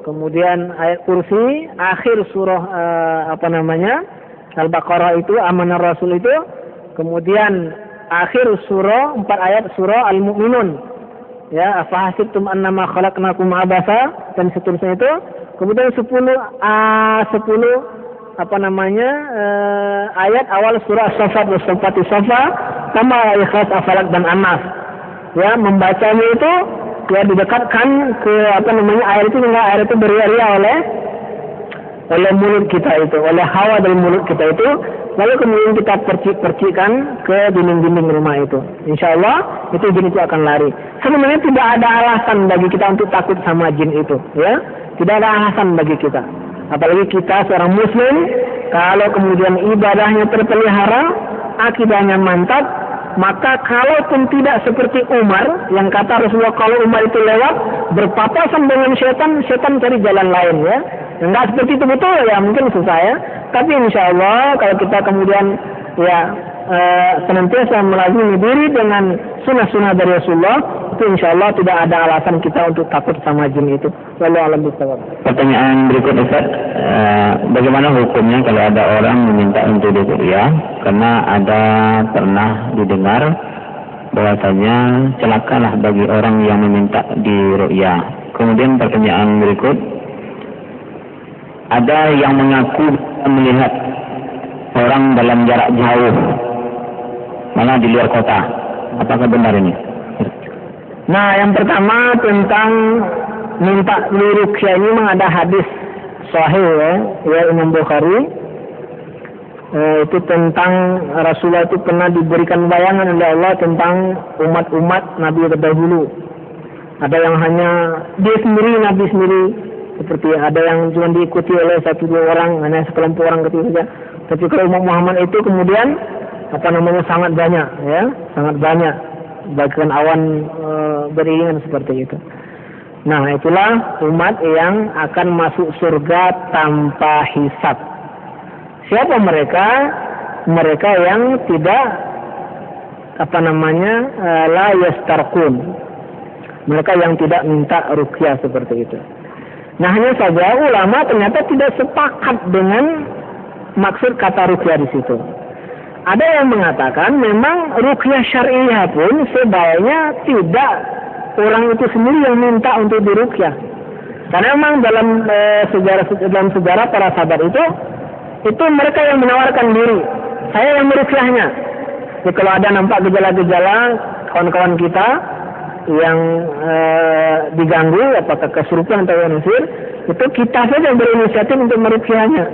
kemudian ayat kursi, akhir surah Al-Baqarah itu, Amanar Rasul itu, kemudian akhir surah 4 ayat surah Al-Mu'minun, ya, afahasibtum annama khalaqnakum abasa, dan seterusnya itu. Kemudian 10 ayat awal surah As-Saffat wa Saffati Saffa, sama Ikhlas, Al-Falaq dan An-Nas. Ya, membacanya itu ya didekatkan ke air itu, sehingga air itu beria-ria oleh mulut kita itu, oleh hawa dari mulut kita itu, lalu kemudian kita percikkan ke dinding-dinding rumah itu. Insya Allah itu jin itu akan lari. Sebenarnya tidak ada alasan bagi kita untuk takut sama jin itu, ya, tidak ada alasan bagi kita. Apalagi kita seorang muslim, kalau kemudian ibadahnya terpelihara, akidahnya mantap, maka kalaupun tidak seperti Umar, yang kata Rasulullah kalau Umar itu lewat berpapasan dengan setan, setan cari jalan lain, ya. Enggak seperti itu betul, ya, mungkin susah, ya. Tapi insya Allah kalau kita kemudian ya senantiasa melazimi diri dengan sunnah-sunnah dari Rasulullah, itu insya Allah tidak ada alasan kita untuk takut sama jin itu. Wallahu a'lam bishawab. Pertanyaan berikut, Ustaz, bagaimana hukumnya kalau ada orang meminta untuk diruqyah karena ada pernah didengar bahwasanya celakalah bagi orang yang meminta diruqyah. Kemudian pertanyaan berikut, ada yang mengaku melihat orang dalam jarak jauh, malah di luar kota. Apakah benar ini? Nah, yang pertama tentang minta diruqyah ini memang ada hadis sahih, ya, Imam Bukhari. Itu tentang Rasulullah itu pernah diberikan bayangan oleh Allah tentang umat-umat Nabi terdahulu. Ada yang hanya dia sendiri, Nabi sendiri, seperti ada yang cuma diikuti oleh 1-2 orang, hanya sekelompok orang kecil saja. Tapi kalau umat Muhammad itu kemudian sangat banyak, ya, sangat banyak, bahkan awan beriringan seperti itu. Nah, itulah umat yang akan masuk surga tanpa hisab. Siapa mereka? Mereka yang tidak la yastarqun. Mereka yang tidak minta ruqyah seperti itu. Nah, hanya saja ulama ternyata tidak sepakat dengan maksud kata ruqyah di situ. Ada yang mengatakan memang ruqyah syariah pun sebaiknya tidak orang itu sendiri yang minta untuk diruqyah. Karena memang dalam sejarah para sahabat itu mereka yang menawarkan diri. Saya yang meruqyahnya. Jadi kalau ada nampak gejala-gejala kawan-kawan kita yang diganggu, apakah kesurupan atau nasir, itu kita saja berinisiatif untuk meruqyahnya.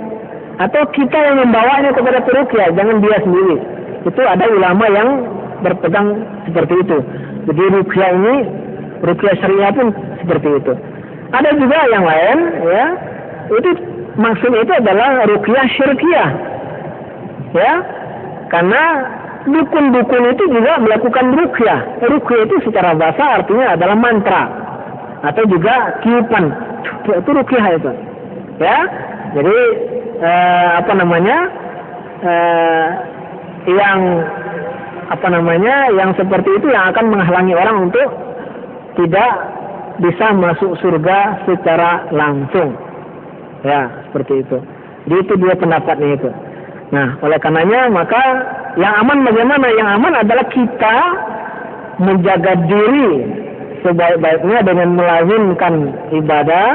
atau kita yang membawanya kepada peruqyah, jangan dia sendiri. Itu ada ulama yang berpegang seperti itu. Jadi ruqyah syariah pun seperti itu. Ada juga yang lain, ya, itu maksudnya itu adalah ruqyah syirkiyah, ya, karena dukun-dukun itu juga melakukan ruqyah. Ruqyah itu secara bahasa artinya adalah mantra atau juga tiupan. Itu ruqyah itu, ya. Jadi yang seperti itu yang akan menghalangi orang untuk tidak bisa masuk surga secara langsung, ya, seperti itu. Jadi itu dua pendapatnya itu. Nah, oleh karenanya maka yang aman bagaimana? Yang aman adalah kita menjaga diri sebaik-baiknya dengan melazimkan ibadah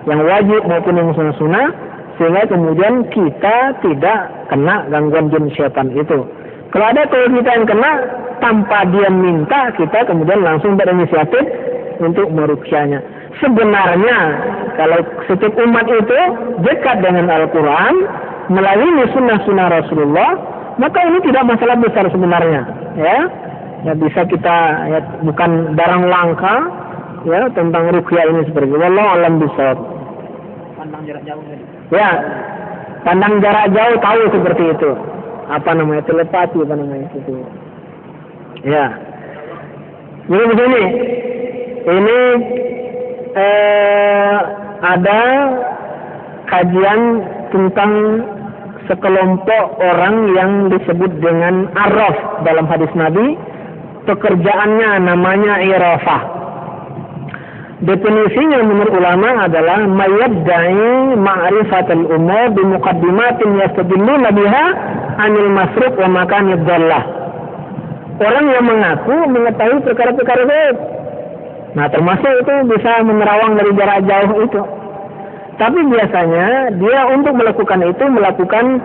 yang wajib maupun yang sunnah, sehingga kemudian kita tidak kena gangguan jin syaitan itu. Kalau kita yang kena tanpa dia minta, kita kemudian langsung berinisiatif untuk meruqyahnya. Sebenarnya kalau setiap umat itu dekat dengan Al-Quran melalui sunnah-sunnah Rasulullah, maka ini tidak masalah besar sebenarnya, ya. Ya bisa kita, ya, bukan barang langka, ya, tentang ruqyah ini seperti itu. Wallahu a'lam bishawab. Pandang jarak jauh. Ya, pandang jarak jauh tahu seperti itu. Apa namanya, telepati apa namanya itu. Ya. Jadi begini, ini ada kajian tentang sekelompok orang yang disebut dengan arraf dalam hadis Nabi. Pekerjaannya namanya irafah. Definisinya menurut ulama adalah mayyadda'i ma'rifatul umur bi muqaddimatin yastadilluna biha 'anil masruq wa makanid dhallah. Orang yang mengaku mengetahui perkara-perkara gaib. Nah, termasuk itu bisa menerawang dari jarak jauh itu. Tapi biasanya dia untuk melakukan itu melakukan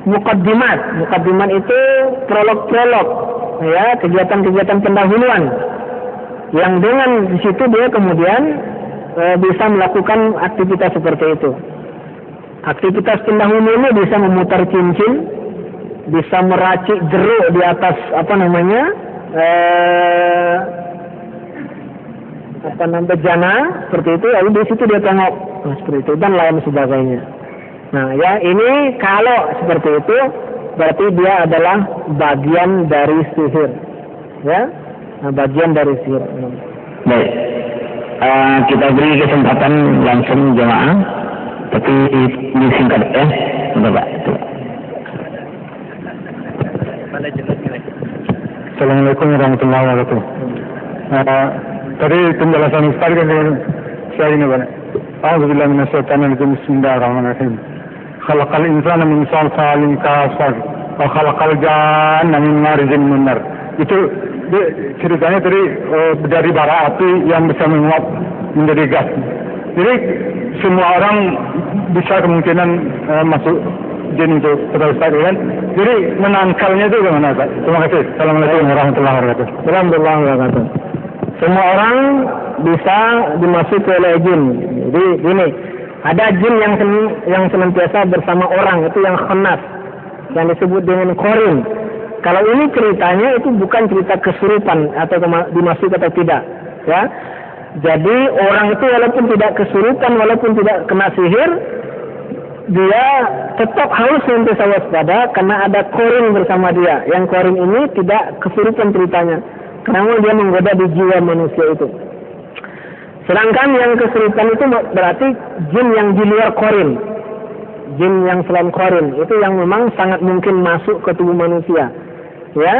muqaddimat. Muqaddimat itu prolog-prolog, ya, kegiatan-kegiatan pendahuluan. Yang dengan di situ dia kemudian bisa melakukan aktivitas seperti itu. Aktivitas pendahulu ini bisa memutar cincin, bisa meracik jeruk di atas bejana seperti itu. Lalu di situ dia tengok, seperti itu dan lain sebagainya. Nah, ya, ini kalau seperti itu berarti dia adalah bagian dari sihir, ya. Nah, bagian dari sihir. Baik, kita beri kesempatan langsung jemaah, tapi disingkat, ya. Coba. Assalamualaikum warahmatullahi wabarakatuh. Tadi penjelasan Ustaz kan saya ini banyak. A'udzubillahi minasyaitonir rajim. Bismillahirrahmanirrahim. Khalaqal insana min salsalin kafar wa khalaqal janna min marijin min nar. Itu ceritanya dari bara api yang bisa menguap menjadi gas. Jadi semua orang bisa kemungkinan masuk jin itu, Ustaz, kan? Jadi menangkalnya itu bagaimana, Pak? Terima kasih. Assalamualaikum warahmatullahi wabarakatuh. Warahmatullahi wabarakatuh. Semua orang bisa dimasuki oleh jin. Jadi gini, ada jin yang senantiasa bersama orang, itu yang khannas, yang disebut dengan korin. Kalau ini ceritanya itu bukan cerita kesurupan atau dimasuki atau tidak, ya. Jadi orang itu walaupun tidak kesurupan, walaupun tidak kena sihir, dia tetap harus senantiasa waspada karena ada korin bersama dia. Yang korin ini tidak kesurupan ceritanya, karena dia menggoda di jiwa manusia itu. Sedangkan yang kesurupan itu berarti jin yang di luar korin, jin yang selain korin, itu yang memang sangat mungkin masuk ke tubuh manusia, ya.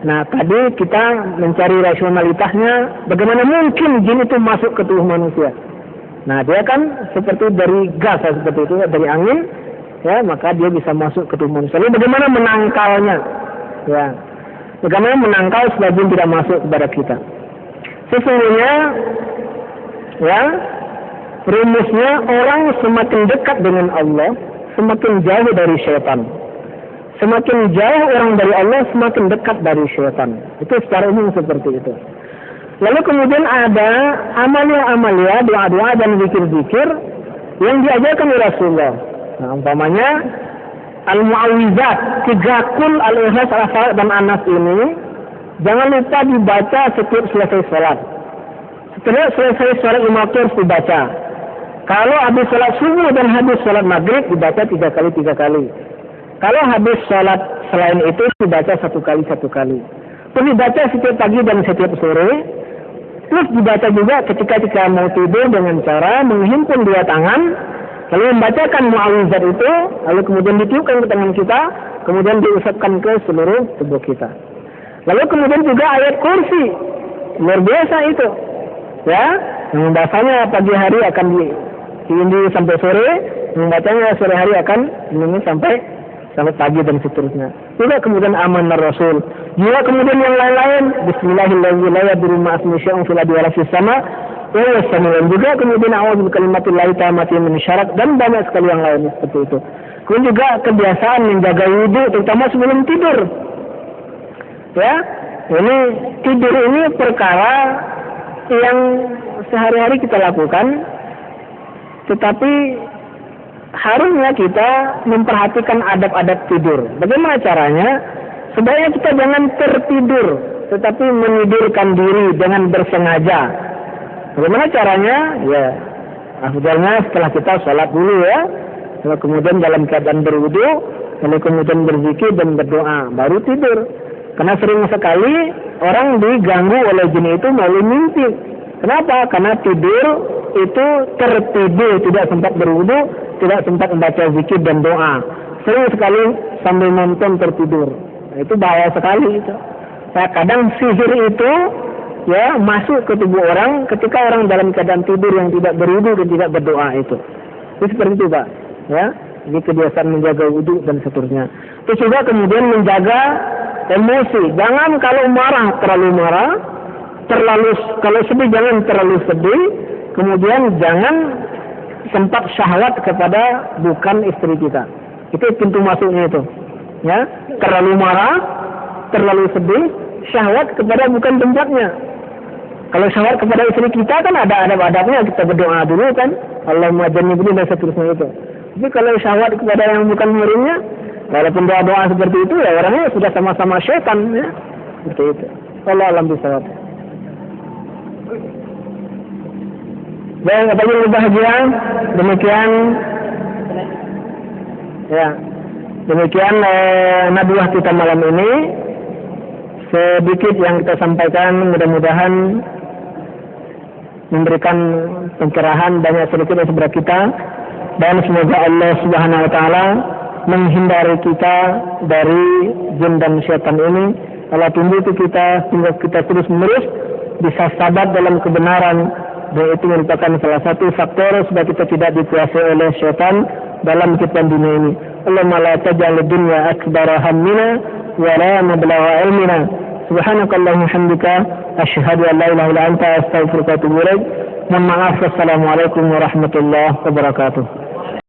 Nah, tadi kita mencari rasionalitasnya, bagaimana mungkin jin itu masuk ke tubuh manusia. Nah, dia kan seperti dari gas, seperti itu, dari angin, ya, maka dia bisa masuk ke tubuh manusia. Lalu bagaimana menangkalnya, ya, bagaimana menangkal supaya jin tidak masuk kepada kita. Sesungguhnya, ya, rumusnya orang semakin dekat dengan Allah, semakin jauh dari syaitan. Semakin jauh orang dari Allah, semakin dekat dari syaitan. Itu secara umum seperti itu. Lalu kemudian ada amalia-amalia, doa-doa dan zikir-zikir yang diajarkan oleh Rasulullah. Nah, umpamanya Al-Mu'awwizat, 3 kul, Al-Ikhlas, Al-Falaq dan An-Nas ini jangan lupa dibaca setiap selesai sholat. Setiap selesai sholat 5 waktu harus dibaca. Kalau habis sholat subuh dan habis sholat maghrib dibaca 3 kali. Kalau habis sholat selain itu dibaca 1 kali. Terus dibaca setiap pagi dan setiap sore. Terus dibaca juga ketika mau tidur dengan cara menghimpun 2 tangan, lalu membacakan mu'awwizat itu, lalu kemudian ditiupkan ke tangan kita, kemudian diusapkan ke seluruh tubuh kita. Lalu kemudian juga ayat kursi, luar biasa itu, ya, membacanya pagi hari akan diundi sampai sore, membacanya sore hari akan diundi sampai pagi dan seterusnya. Juga kemudian amanar Rasul. Juga kemudian yang lain-lain. Bismillahirrahmanirrahim. La yadurru ma ismihi syai'un fil ardi wa la fis sama'. Dan juga kemudian a'udzu bikalimatillahi tammati min syarr, dan banyak sekali yang lain seperti itu. Kemudian juga kebiasaan menjaga wudu terutama sebelum tidur. Ya, ini tidur ini perkara yang sehari-hari kita lakukan, tetapi harusnya kita memperhatikan adab-adab tidur. Bagaimana caranya? Sebaiknya kita jangan tertidur, tetapi menidurkan diri dengan bersengaja. Bagaimana caranya? Ya, afdalnya setelah kita sholat dulu ya, lalu kemudian dalam keadaan berwudu, lalu kemudian berzikir dan berdoa, baru tidur. Karena sering sekali orang diganggu oleh jin itu melalui mimpi. Kenapa? Karena tidur itu tertidur, tidak sempat berwudu, tidak sempat membaca zikir dan doa. Sering sekali sambil nonton tertidur. Nah, itu bahaya sekali itu. Nah, kadang sihir itu ya masuk ke tubuh orang ketika orang dalam keadaan tidur yang tidak berwudu dan tidak berdoa itu. Itu seperti itu, Pak. Ya, ini kebiasaan menjaga wudu dan seterusnya. Terus juga kemudian menjaga emosi. Jangan kalau marah terlalu marah, kalau sedih jangan terlalu sedih. Kemudian jangan sempat syahwat kepada bukan istri kita. Itu pintu masuknya itu. Ya, terlalu marah, terlalu sedih, syahwat kepada bukan tempatnya. Kalau syahwat kepada istri kita kan ada adab-adabnya, kita berdoa dulu kan, Allahumma jannibni dan seterusnya itu. Tapi kalau syahwat kepada yang bukan muridnya, walaupun doa-doa seperti itu ya orangnya sudah sama-sama syaitan ya. Seperti itu. Allah alam bisawab. Baik, apa yang bahagia, demikian ya, demikian nadwah kita malam ini. Sedikit yang kita sampaikan, mudah-mudahan memberikan pencerahan banyak sedikit kepada kita, dan semoga Allah Subhanahu wa taala menghindari kita dari jin dan syaitan ini. Allah tunjuki kita sehingga kita terus menerus bisa sabar dalam kebenaran, dan itu merupakan salah satu faktor supaya kita tidak dikuasai oleh syaitan dalam kehidupan dunia ini. Allahumma la taj'al dunya akbara hammina wa la mablagha ilmina. Subhanakallahumma hamdika asyhadu an la ilaha illa anta astaghfiruka wa atubu ilaik. Mohon maaf. Wassalamualaikum warahmatullahi wabarakatuh.